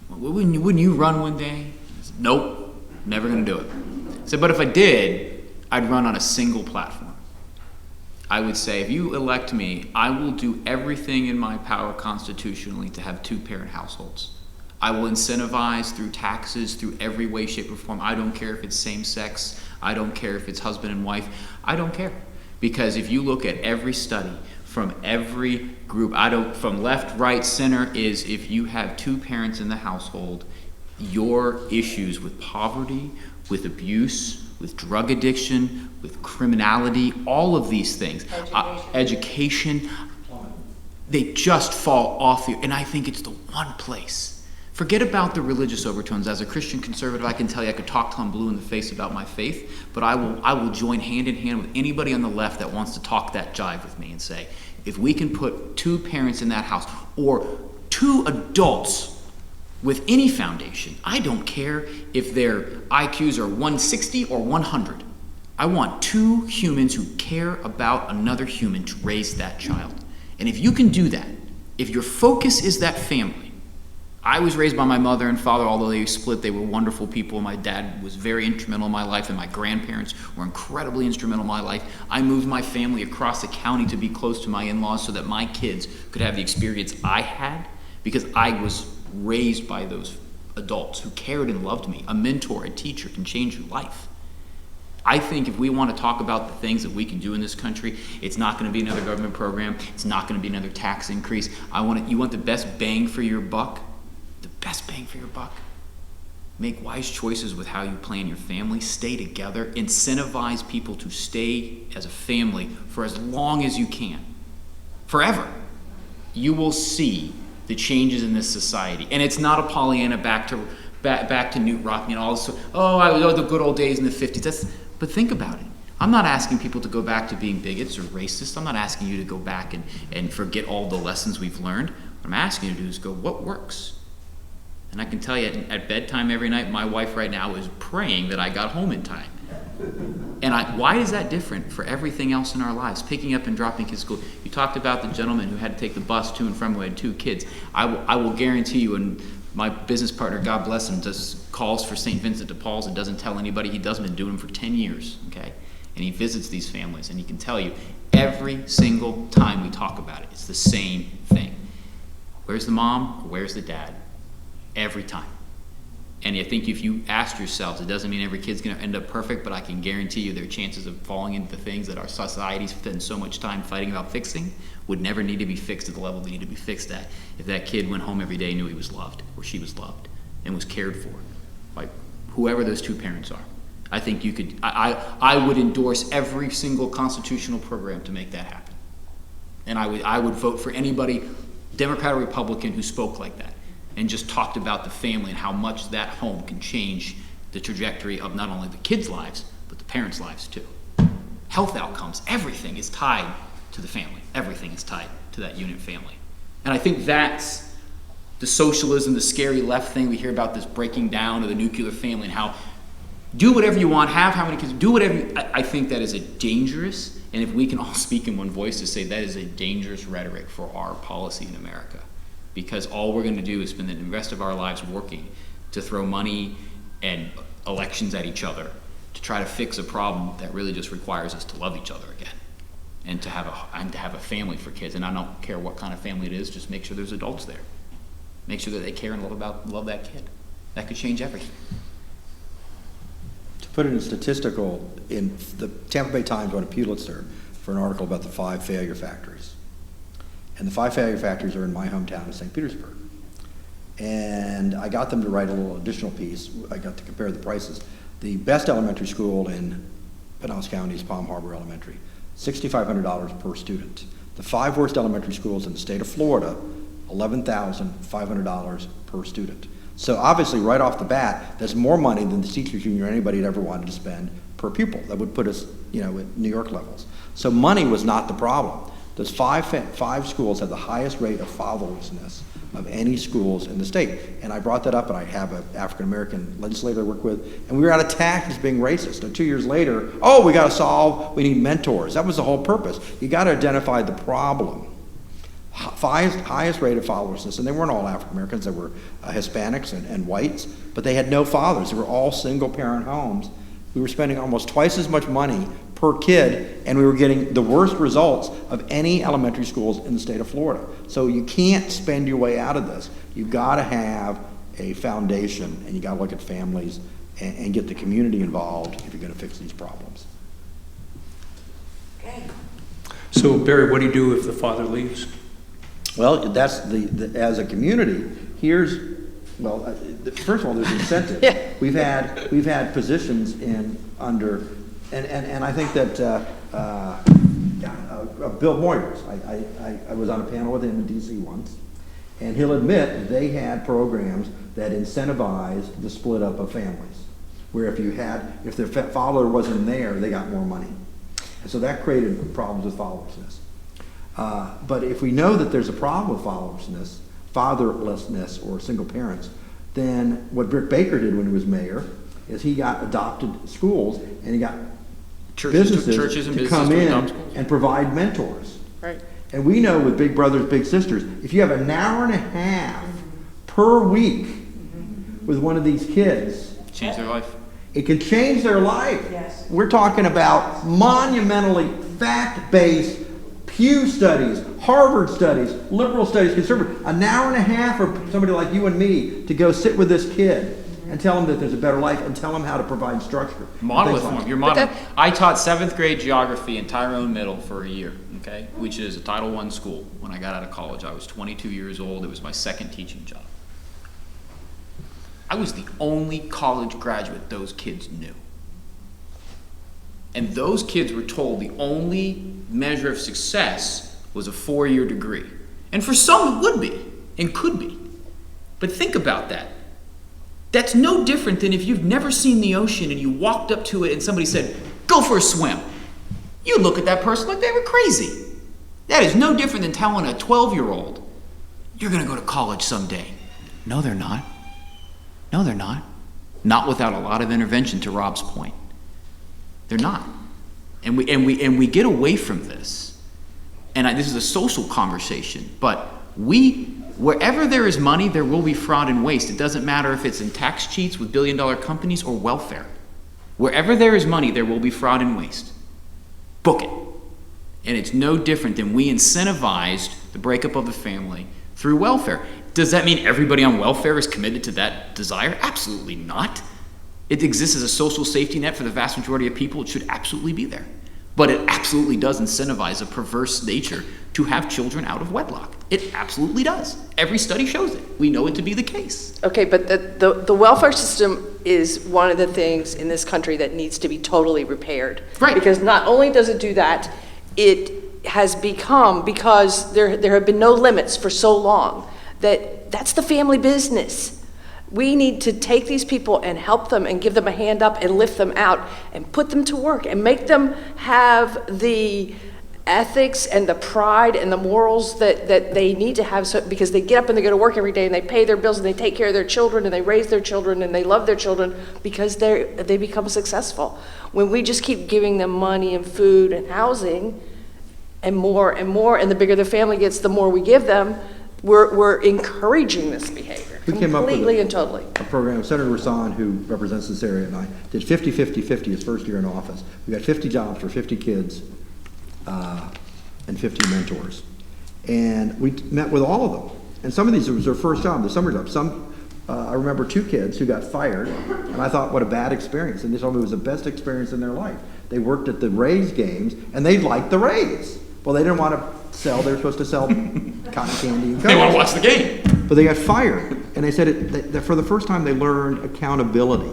Wouldn't you run one day? I said, nope, never gonna do it. I said, but if I did, I'd run on a single platform. I would say, if you elect me, I will do everything in my power constitutionally to have 2-parent households. I will incentivize through taxes, through every way, shape, or form. I don't care if it's same sex. I don't care if it's husband and wife. I don't care. Because if you look at every study from every group, from left, right, center, is if you have 2 parents in the household, your issues with poverty, with abuse, with drug addiction, with criminality, all of these things, education, they just fall off you. And I think it's the one place. Forget about the religious overtones. As a Christian conservative, I can tell you I could talk till I'm blue in the face about my faith, but I will join hand in hand with anybody on the left that wants to talk that jive with me and say, if we can put 2 parents in that house, or 2 adults with any foundation, I don't care if their IQs are 160 or 100. I want 2 humans who care about another human to raise that child. And if you can do that, if your focus is that family, I was raised by my mother and father, although they split, they were wonderful people. My dad was very instrumental in my life, and my grandparents were incredibly instrumental in my life. I moved my family across the county to be close to my in-laws so that my kids could have the experience I had, because I was raised by those adults who cared and loved me. A mentor, a teacher can change your life. I think if we want to talk about the things that we can do in this country, it's not going to be another government program. It's not going to be another tax increase. You want the best bang for your buck? The best bang for your buck? Make wise choices with how you plan your family. Stay together. Incentivize people to stay as a family for as long as you can. Forever. You will see the changes in this society. And it's not a Pollyanna back to Newt Rockne and all this. The good old days in the 50s. But think about it. I'm not asking people to go back to being bigots or racists. I'm not asking you to go back and forget all the lessons we've learned. What I'm asking you to do is go, what works? And I can tell you, at bedtime every night, my wife right now is praying that I got home in time. And why is that different for everything else in our lives? Picking up and dropping kids to school. You talked about the gentleman who had to take the bus to and from who had 2 kids. I will guarantee you, and my business partner, God bless him, does calls for St. Vincent de Paul's and doesn't tell anybody. He does. Been doing them for 10 years, okay? And he visits these families, and he can tell you every single time we talk about it, it's the same thing. Where's the mom or where's the dad? Every time. And I think if you ask yourselves, it doesn't mean every kid's going to end up perfect, but I can guarantee you their chances of falling into the things that our society's spent so much time fighting about fixing would never need to be fixed at the level they need to be fixed at if that kid went home every day and knew he was loved or she was loved and was cared for by whoever those 2 parents are. I think you could, I would endorse every single constitutional program to make that happen. And I would vote for anybody, Democrat or Republican, who spoke like that and just talked about the family and how much that home can change the trajectory of not only the kids' lives, but the parents' lives too. Health outcomes, everything is tied to the family. Everything is tied to that unit family. And I think that's the socialism, the scary left thing we hear about, this breaking down of the nuclear family and how do whatever you want, have how many kids, do whatever I think that is a dangerous, and if we can all speak in one voice to say that is a dangerous rhetoric for our policy in America. Because all we're going to do is spend the rest of our lives working to throw money and elections at each other to try to fix a problem that really just requires us to love each other again and to have a family for kids. And I don't care what kind of family it is, just make sure there's adults there. Make sure that they care and love that kid. That could change everything. To put it in statistical, in the Tampa Bay Times won a Pulitzer for an article about the 5 failure factories. And the 5 failure factories are in my hometown of St. Petersburg. And I got them to write a little additional piece. I got to compare the prices. The best elementary school in Pinellas County is Palm Harbor Elementary, $6,500 per student. The 5 worst elementary schools in the state of Florida, $11,500 per student. So obviously, right off the bat, that's more money than the teachers union or anybody had ever wanted to spend per pupil. That would put us, at New York levels. So money was not the problem. Those 5 schools had the highest rate of fatherlessness of any schools in the state. And I brought that up, and I have an African-American legislator I work with, and we were attacked as being racist. And 2 years later, we need mentors. That was the whole purpose. You got to identify the problem. Highest rate of fatherlessness, and they weren't all African-Americans, they were Hispanics and whites, but they had no fathers. They were all single-parent homes. We were spending almost twice as much money per kid, and we were getting the worst results of any elementary schools in the state of Florida. So you can't spend your way out of this. You've got to have a foundation, and you got to look at families and get the community involved if you're going to fix these problems. Okay. So Barry, what do you do if the father leaves? Well, that's as a community, first of all, there's incentive. Yeah. We've had positions and I think that Bill Moyers, I was on a panel with him in DC once, and he'll admit they had programs that incentivized the split up of families, where if their father wasn't there, they got more money. And so that created problems with fatherlessness. But if we know that there's a problem with fatherlessness or single parents, then what Britt Baker did when he was mayor is he got adopted schools and he got businesses to come in and provide mentors. Right. And we know with Big Brothers Big Sisters, if you have an hour and a half per week with one of these kids, Change their life. it can change their life. Yes. We're talking about monumentally fact-based Pew studies, Harvard studies, liberal studies, conservative. An hour and a half for somebody like you and me to go sit with this kid and tell him that there's a better life and tell him how to provide structure. Model it Things for like them. You're modeling. I taught 7th grade geography in Tyrone Middle for a year, okay, which is a Title I school. When I got out of college, I was 22 years old. It was my second teaching job. I was the only college graduate those kids knew. And those kids were told the only measure of success was a 4-year degree. And for some, it would be and could be. But think about that. That's no different than if you've never seen the ocean and you walked up to it and somebody said, go for a swim. You look at that person like they were crazy. That is no different than telling a 12-year-old, you're going to go to college someday. No, they're not. No, they're not. Not without a lot of intervention, to Rob's point. They're not. And we get away from this. And this is a social conversation, but wherever there is money, there will be fraud and waste. It doesn't matter if it's in tax cheats with billion-dollar companies or welfare. Wherever there is money, there will be fraud and waste. Book it. And it's no different than we incentivized the breakup of the family through welfare. Does that mean everybody on welfare is committed to that desire? Absolutely not. It exists as a social safety net for the vast majority of people. It should absolutely be there. But it absolutely does incentivize a perverse nature to have children out of wedlock. It absolutely does. Every study shows it. We know it to be the case. Okay, but the welfare system is one of the things in this country that needs to be totally repaired. Right. Because not only does it do that, it has become, because there have been no limits for so long, that's the family business. We need to take these people and help them and give them a hand up and lift them out and put them to work and make them have the ethics and the pride and the morals that they need to have, because they get up and they go to work every day and they pay their bills and they take care of their children and they raise their children and they love their children because they become successful. When we just keep giving them money and food and housing and more, and the bigger the family gets, the more we give them, we're encouraging this behavior. We came up with completely and totally. a program. Senator Rasan, who represents this area, and I did 50-50-50 his first year in office. We got 50 jobs for 50 kids and 50 mentors. And we met with all of them. And some of these, it was their first job, the summer job. Some, I remember 2 kids who got fired, and I thought, what a bad experience. And they told me it was the best experience in their life. They worked at the Rays games, and they liked the Rays. Well, they didn't want to sell. They were supposed to sell cotton candy and They want to cookies. watch the game. But they got fired. And they said that for the first time they learned accountability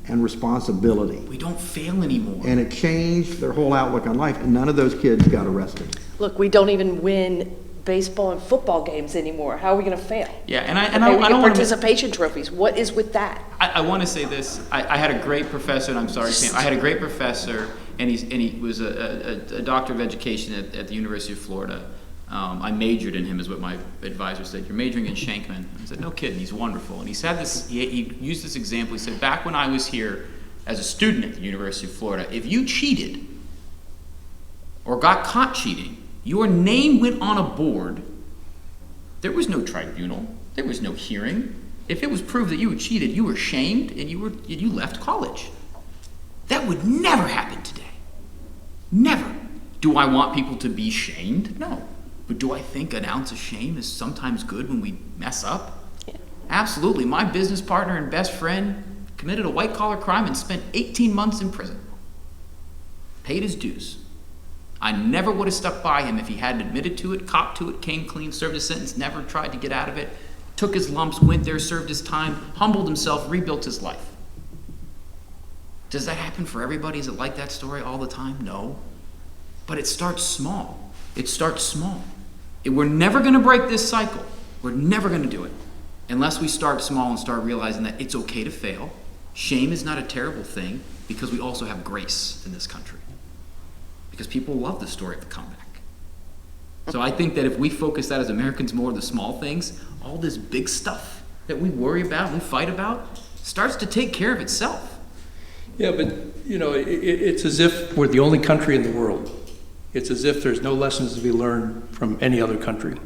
and responsibility. We don't fail anymore. And it changed their whole outlook on life. And none of those kids got arrested. Look, we don't even win baseball and football games anymore. How are we going to fail? Yeah, and I Okay, we don't get want to. participation trophies. What is with that? I want to say this. I had a great professor, and I'm sorry, Sam. I had a great professor, and he was a doctor of education at the University of Florida. I majored in him, is what my advisor said. You're majoring in Shankman. I said, no kidding, he's wonderful. And he said this. He used this example. He said, back when I was here as a student at the University of Florida, if you cheated or got caught cheating, your name went on a board. There was no tribunal. There was no hearing. If it was proved that you had cheated, you were shamed and you left college. That would never happen today. Never. Do I want people to be shamed? No. But do I think an ounce of shame is sometimes good when we mess up? Yeah. Absolutely. My business partner and best friend committed a white-collar crime and spent 18 months in prison. Paid his dues. I never would have stuck by him if he hadn't admitted to it, copped to it, came clean, served his sentence, never tried to get out of it, took his lumps, went there, served his time, humbled himself, rebuilt his life. Does that happen for everybody? Is it like that story all the time? No. But it starts small. It starts small. We're never going to break this cycle. We're never going to do it unless we start small and start realizing that it's okay to fail. Shame is not a terrible thing because we also have grace in this country. Because people love the story of the comeback. So I think that if we focus that as Americans more on the small things, all this big stuff that we worry about and we fight about starts to take care of itself. Yeah, but, it's as if we're the only country in the world. It's as if there's no lessons to be learned from any other country.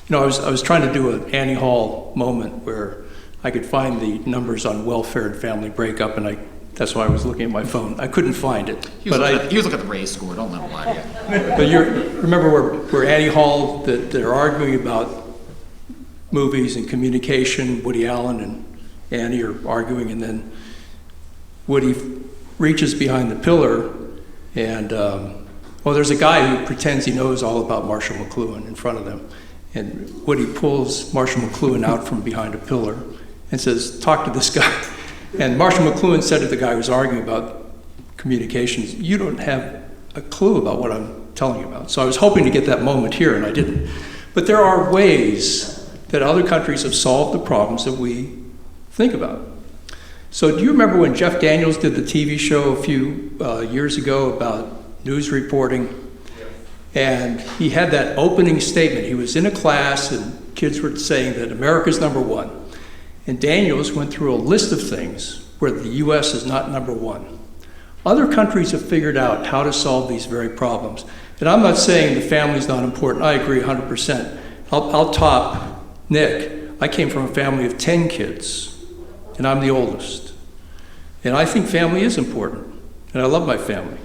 You know, I was trying to do an Annie Hall moment where I could find the numbers on welfare and family breakup, and that's why I was looking at my phone. I couldn't find it. He was looking at the Rays score, don't let him lie to you. But remember where Annie Hall, that they're arguing about movies and communication, Woody Allen and Annie are arguing, and then Woody reaches behind the pillar, and there's a guy who pretends he knows all about Marshall McLuhan in front of them, and Woody pulls Marshall McLuhan out from behind a pillar and says, "Talk to this guy." And Marshall McLuhan said to the guy who was arguing about communications, "You don't have a clue about what I'm telling you about." So I was hoping to get that moment here, and I didn't. But there are ways that other countries have solved the problems that we think about. So do you remember when Jeff Daniels did the TV show a few years ago about news reporting? And he had that opening statement. He was in a class and kids were saying that America's number one. And Daniels went through a list of things where the US is not number one. Other countries have figured out how to solve these very problems. And I'm not saying the family's not important. I agree 100%. I'll top Nick. I came from a family of 10 kids, and I'm the oldest. And I think family is important, and I love my family.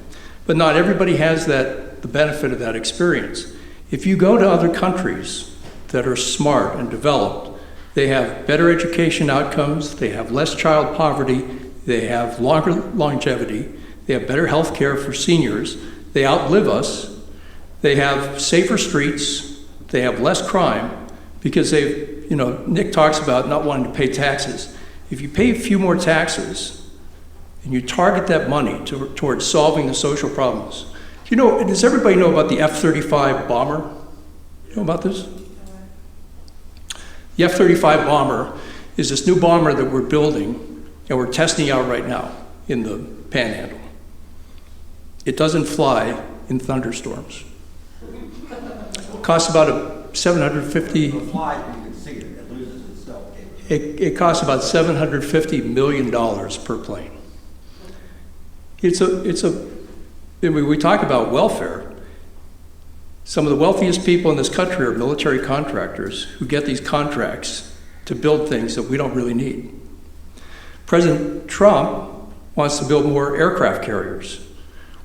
But not everybody has the benefit of that experience. If you go to other countries that are smart and developed, they have better education outcomes, they have less child poverty, they have longer longevity, they have better health care for seniors, they outlive us, they have safer streets, they have less crime, because Nick talks about not wanting to pay taxes. If you pay a few more taxes and you target that money towards solving the social problems. Does everybody know about the F-35 bomber? You know about this? The F-35 bomber is this new bomber that we're building and we're testing out right now in the Panhandle. It doesn't fly in thunderstorms. It costs about $750. It costs about $750 million per plane. We talk about welfare. Some of the wealthiest people in this country are military contractors who get these contracts to build things that we don't really need. President Trump wants to build more aircraft carriers.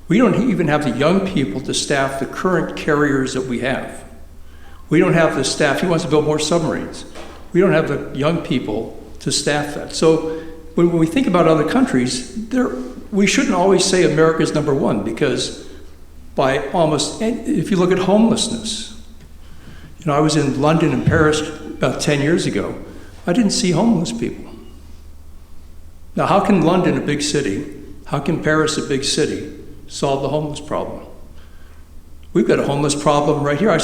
We don't even have the young people to staff the current carriers that we have. We don't have the staff. He wants to build more submarines. We don't have the young people to staff that. So when we think about other countries, we shouldn't always say America's number one, because if you look at homelessness, I was in London and Paris about 10 years ago. I didn't see homeless people. Now, how can London, a big city, how can Paris, a big city, solve the homeless problem? We've got a homeless problem right here.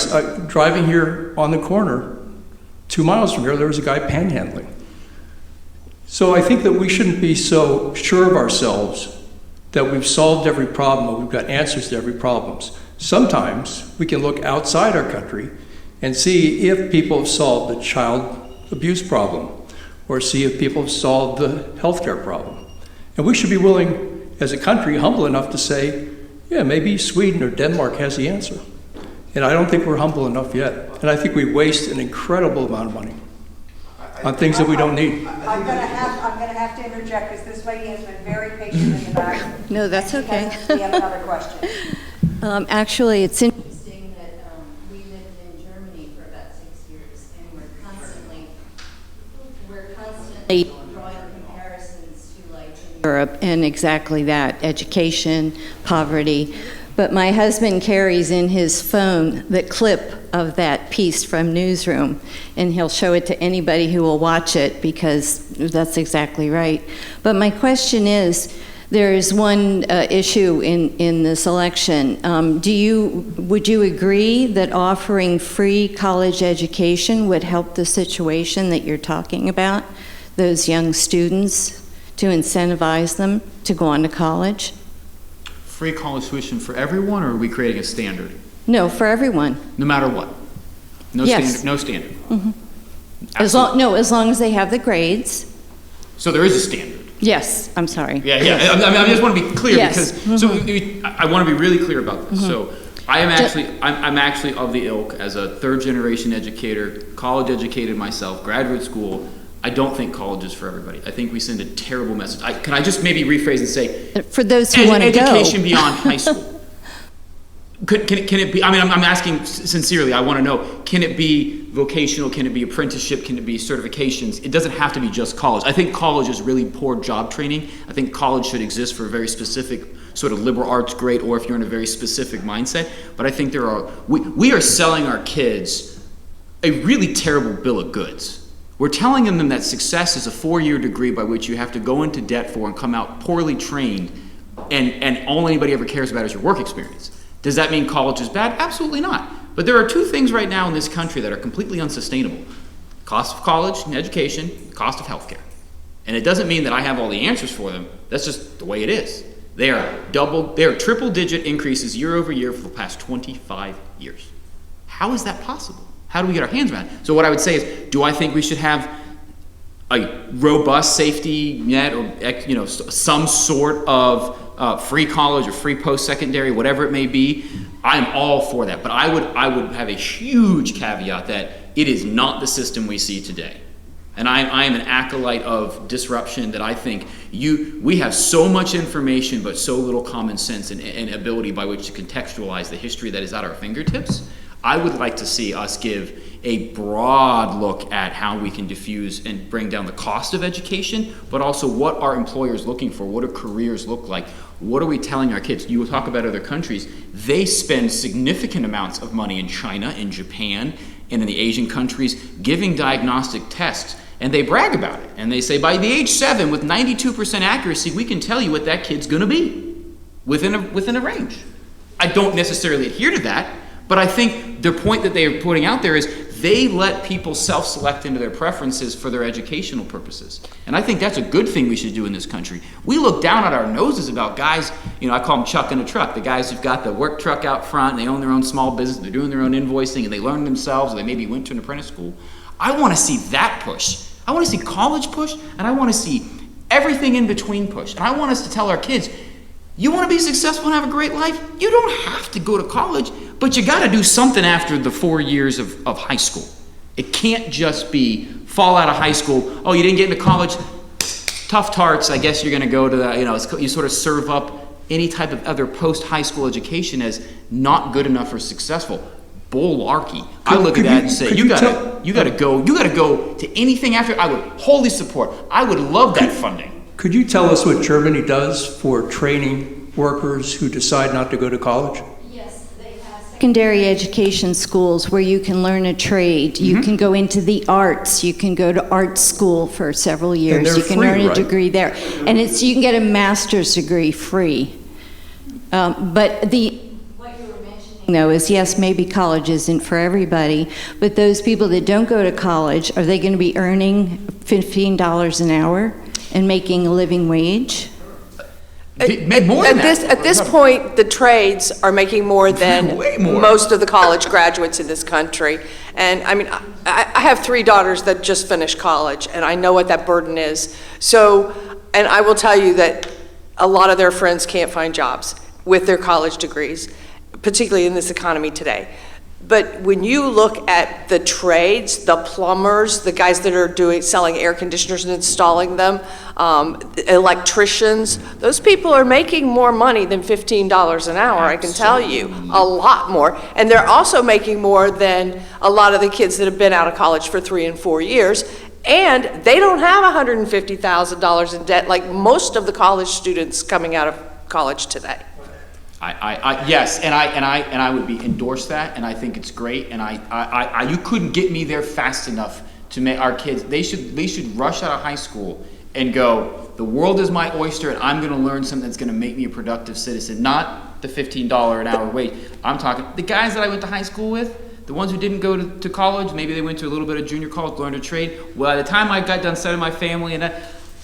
Driving here on the corner, 2 miles from here, there was a guy panhandling. So I think that we shouldn't be so sure of ourselves that we've solved every problem or we've got answers to every problem. Sometimes we can look outside our country and see if people have solved the child abuse problem or see if people have solved the healthcare problem. And we should be willing, as a country, humble enough to say, yeah, maybe Sweden or Denmark has the answer. And I don't think we're humble enough yet. And I think we waste an incredible amount of money on things that we don't need. I'm going to have to interject, because this lady has been very patient in the back. No, that's okay. We have another question. Actually, it's interesting that we lived in Germany for about 6 years, and we're constantly drawing comparisons to like Europe, and exactly that, education, poverty. But my husband carries in his phone the clip of that piece from Newsroom, and he'll show it to anybody who will watch it, because that's exactly right. But my question is, there is one issue in this election. Would you agree that offering free college education would help the situation that you're talking about, those young students, to incentivize them to go on to college? Free college tuition for everyone, or are we creating a standard? No, for everyone. No matter what? No Yes. standard? No standard? Mm-hmm. As long as they have the grades. So there is a standard? Yes, I'm sorry. Yeah. I just want to be clear, Yes. because, Mm-hmm. I want to be really clear about this. Mm-hmm. So I'm actually of the ilk, as a third generation educator, college educated myself, graduate school. I don't think college is for everybody. I think we send a terrible message. Can I just maybe rephrase and say, For those who want to go. Education beyond high school. Can it be, I mean, I'm asking sincerely, I want to know, can it be vocational, can it be apprenticeship, can it be certifications? It doesn't have to be just college. I think college is really poor job training. I think college should exist for a very specific sort of liberal arts grade, or if you're in a very specific mindset. But I think we are selling our kids a really terrible bill of goods. We're telling them that success is a 4-year degree by which you have to go into debt for and come out poorly trained, and all anybody ever cares about is your work experience. Does that mean college is bad? Absolutely not. But there are two things right now in this country that are completely unsustainable. Cost of college and education, cost of healthcare. And it doesn't mean that I have all the answers for them. That's just the way it is. They are triple digit increases year over year for the past 25 years. How is that possible? How do we get our hands around it? So what I would say is, do I think we should have a robust safety net, or some sort of free college or free post-secondary, whatever it may be? I'm all for that, but I would have a huge caveat that it is not the system we see today. And I am an acolyte of disruption, that I think we have so much information but so little common sense and ability by which to contextualize the history that is at our fingertips. I would like to see us give a broad look at how we can diffuse and bring down the cost of education, but also what are employers looking for? What do careers look like? What are we telling our kids? You will talk about other countries. They spend significant amounts of money in China, in Japan, and in the Asian countries giving diagnostic tests, and they brag about it. And they say, by the age 7, with 92% accuracy, we can tell you what that kid's gonna be within a range. I don't necessarily adhere to that, but I think the point that they are putting out there is they let people self-select into their preferences for their educational purposes. And I think that's a good thing we should do in this country. We look down at our noses about guys, I call them chuck in a truck, the guys who've got the work truck out front, and they own their own small business, and they're doing their own invoicing, and they learn themselves, or they maybe went to an apprentice school. I want to see that push. I want to see college push, and I want to see everything in between push. And I want us to tell our kids, you want to be successful and have a great life? You don't have to go to college, but you got to do something after the 4 years of high school. It can't just be fall out of high school, oh, you didn't get into college, tough tarts, I guess you're going to go to the, you sort of serve up any type of other post-high school education as not good enough or successful. Bull-larky. I look at that and say, you gotta go to anything after. I would wholly support. I would love that funding. Could you tell us what Germany does for training workers who decide not to go to college? Yes, they have secondary education schools where you can learn a trade. You can go into the arts. You can go to art school for several years. And you can free, earn a right? degree there. And you can get a master's degree free. But what you were mentioning, though, is yes, maybe college isn't for everybody, but those people that don't go to college, are they going to be earning $15 an hour and making a living wage? More than that. At this point, the trades are making more than Way more. most of the college graduates in this country. And I mean, I have 3 daughters that just finished college, and I know what that burden is. So, and I will tell you that a lot of their friends can't find jobs with their college degrees, particularly in this economy today. But when you look at the trades, the plumbers, the guys that are selling air conditioners and installing them, electricians, those people are making more money than $15 an hour, I can tell you, a lot more. And they're also making more than a lot of the kids that have been out of college for 3 and 4 years. And they don't have $150,000 in debt like most of the college students coming out of college today. Yes, and I would endorse that, and I think it's great, and you couldn't get me there fast enough to make our kids. They should rush out of high school and go, the world is my oyster, and I'm going to learn something that's going to make me a productive citizen, not the $15 an hour wage. I'm talking the guys that I went to high school with, the ones who didn't go to college, maybe they went to a little bit of junior college, learned a trade. Well, by the time I got done setting my family, and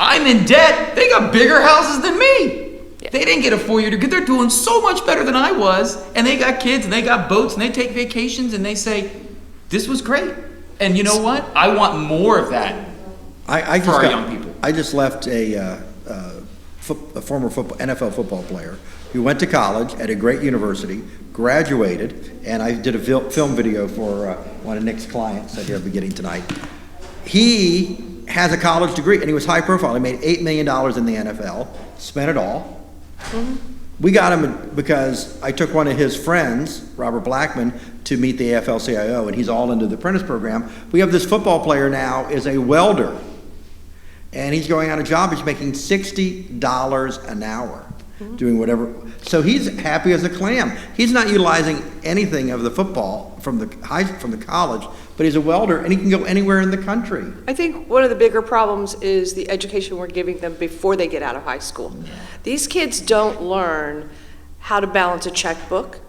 I'm in debt. They got bigger houses than me. They didn't get a 4-year degree. They're doing so much better than I was. And they got kids, and they got boats, and they take vacations, and they say, this was great. And you know what? I want more of that for our young people. I just left a former NFL football player who went to college at a great university, graduated, and I did a film video for one of Nick's clients that he'll be getting tonight. He has a college degree, and he was high profile. He made $8 million in the NFL, spent it all. We got him because I took one of his friends, Robert Blackman, to meet the AFL-CIO, and he's all into the apprentice program. We have this football player now is a welder, and he's going on a job. He's making $60 an hour, doing whatever. So he's happy as a clam. He's not utilizing anything of the football from the college, but he's a welder, and he can go anywhere in the country. I think one of the bigger problems is the education we're giving them before they get out of high school. These kids don't learn how to balance a checkbook,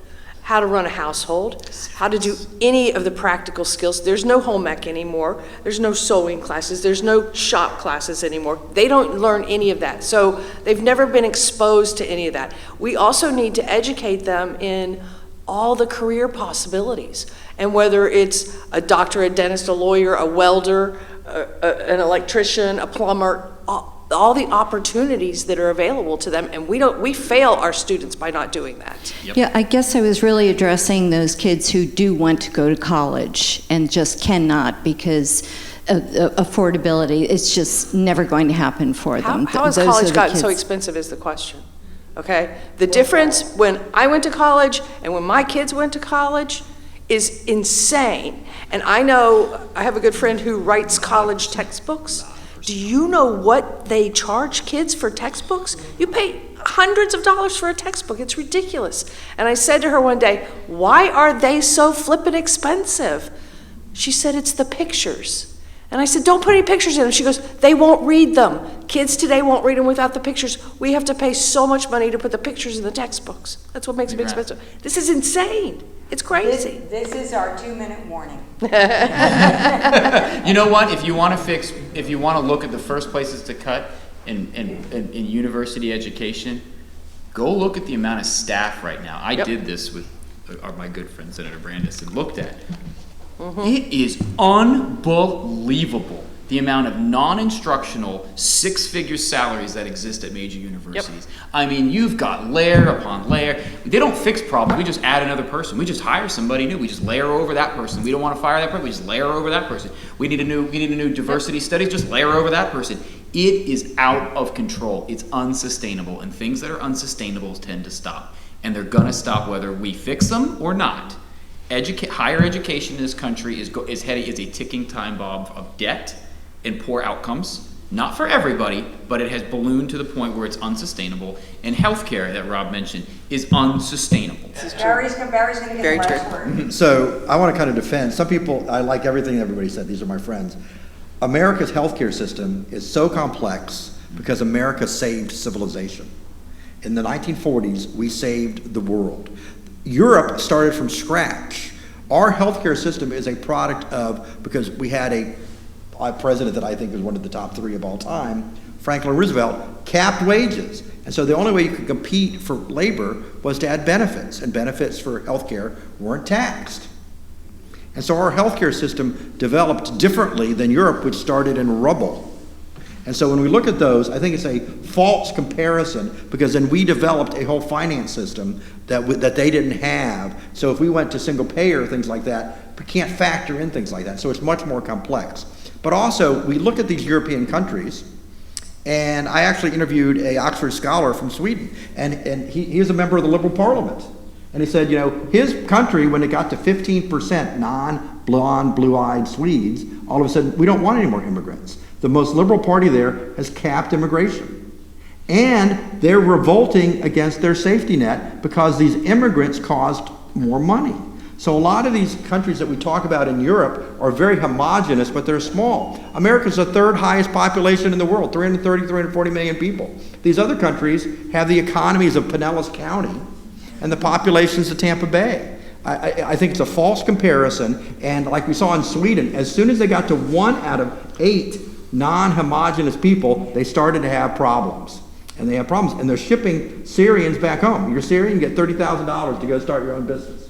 how to run a household, how to do any of the practical skills. There's no home ec anymore. There's no sewing classes. There's no shop classes anymore. They don't learn any of that. So they've never been exposed to any of that. We also need to educate them in all the career possibilities. And whether it's a doctor, a dentist, a lawyer, a welder, an electrician, a plumber, all the opportunities that are available to them, and we fail our students by not doing that. Yep. Yeah, I guess I was really addressing those kids who do want to go to college and just cannot because of affordability. It's just never going to happen for them. How has Those college are the gotten so kids. expensive is the question, okay? The difference when I went to college and when my kids went to college is insane. And I know, I have a good friend who writes college textbooks. Do you know what they charge kids for textbooks? You pay hundreds of dollars for a textbook. It's ridiculous. And I said to her one day, why are they so flippin' expensive? She said, it's the pictures. And I said, don't put any pictures in them. She goes, they won't read them. Kids today won't read them without the pictures. We have to pay so much money to put the pictures in the textbooks. That's what makes them expensive. This is insane. It's crazy. This is our 2-minute warning. You know what? If you want to look at the first places to cut in university education, go look at the amount of staff right now. I did this with my good friend Senator Brandis and looked at. It is unbelievable the amount of non-instructional six-figure salaries that exist at major universities. I mean, you've got layer upon layer. They don't fix problems. We just add another person. We just hire somebody new. We just layer over that person. We don't want to fire that person. We just layer over that person. We need a new diversity studies. Just layer over that person. It is out of control. It's unsustainable, and things that are unsustainable tend to stop, and they're gonna stop whether we fix them or not. Higher education in this country is a ticking time bomb of debt and poor outcomes. Not for everybody, but it has ballooned to the point where it's unsustainable. And healthcare that Rob mentioned is unsustainable. Barry's going to get the last word. So I want to kind of defend. Some people, I like everything everybody said. These are my friends. America's healthcare system is so complex because America saved civilization. In the 1940s, we saved the world. Europe started from scratch. Our healthcare system is a product of, because we had a president that I think is one of the top 3 of all time, Franklin Roosevelt, capped wages. And so the only way you could compete for labor was to add benefits, and benefits for healthcare weren't taxed. And so our healthcare system developed differently than Europe, which started in rubble. And so when we look at those, I think it's a false comparison, because then we developed a whole finance system that they didn't have. So if we went to single payer, things like that, we can't factor in things like that. So it's much more complex. But also, we look at these European countries, and I actually interviewed an Oxford scholar from Sweden, and he is a member of the Liberal Parliament. And he said, his country, when it got to 15% non-blonde, blue-eyed Swedes, all of a sudden, we don't want any more immigrants. The most liberal party there has capped immigration. And they're revolting against their safety net because these immigrants cost more money. So a lot of these countries that we talk about in Europe are very homogenous, but they're small. America's the 3rd highest population in the world, 340 million people. These other countries have the economies of Pinellas County and the populations of Tampa Bay. I think it's a false comparison, and like we saw in Sweden, as soon as they got to 1 out of 8 non-homogenous people, they started to have problems. And they have problems, and they're shipping Syrians back home. You're Syrian, you get $30,000 to go start your own business.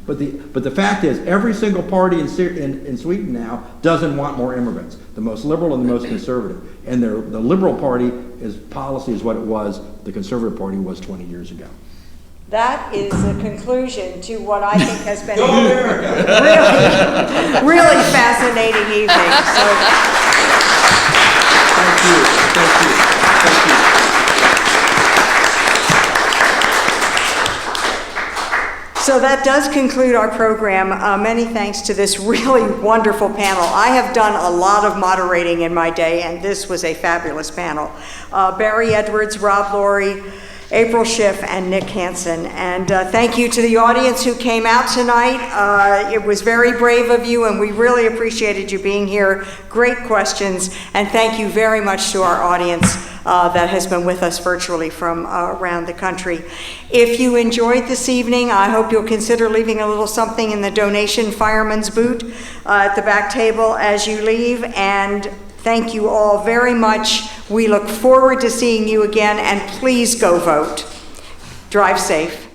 But the fact is, every single party in Sweden now doesn't want more immigrants. The most liberal and the most conservative. And the Liberal Party policy is what it was, the Conservative Party was 20 years ago. that is the conclusion to what I think has been a really fascinating evening. So, Thank you. so that does conclude our program. Many thanks to this really wonderful panel. I have done a lot of moderating in my day, and this was a fabulous panel. Barry Edwards, Rob Laurie, April Schiff, and Nick Hansen. And thank you to the audience who came out tonight. It was very brave of you, and we really appreciated you being here. Great questions. And thank you very much to our audience that has been with us virtually from around the country. If you enjoyed this evening, I hope you'll consider leaving a little something in the donation fireman's boot at the back table as you leave. And thank you all very much. We look forward to seeing you again, and please go vote. Drive safe.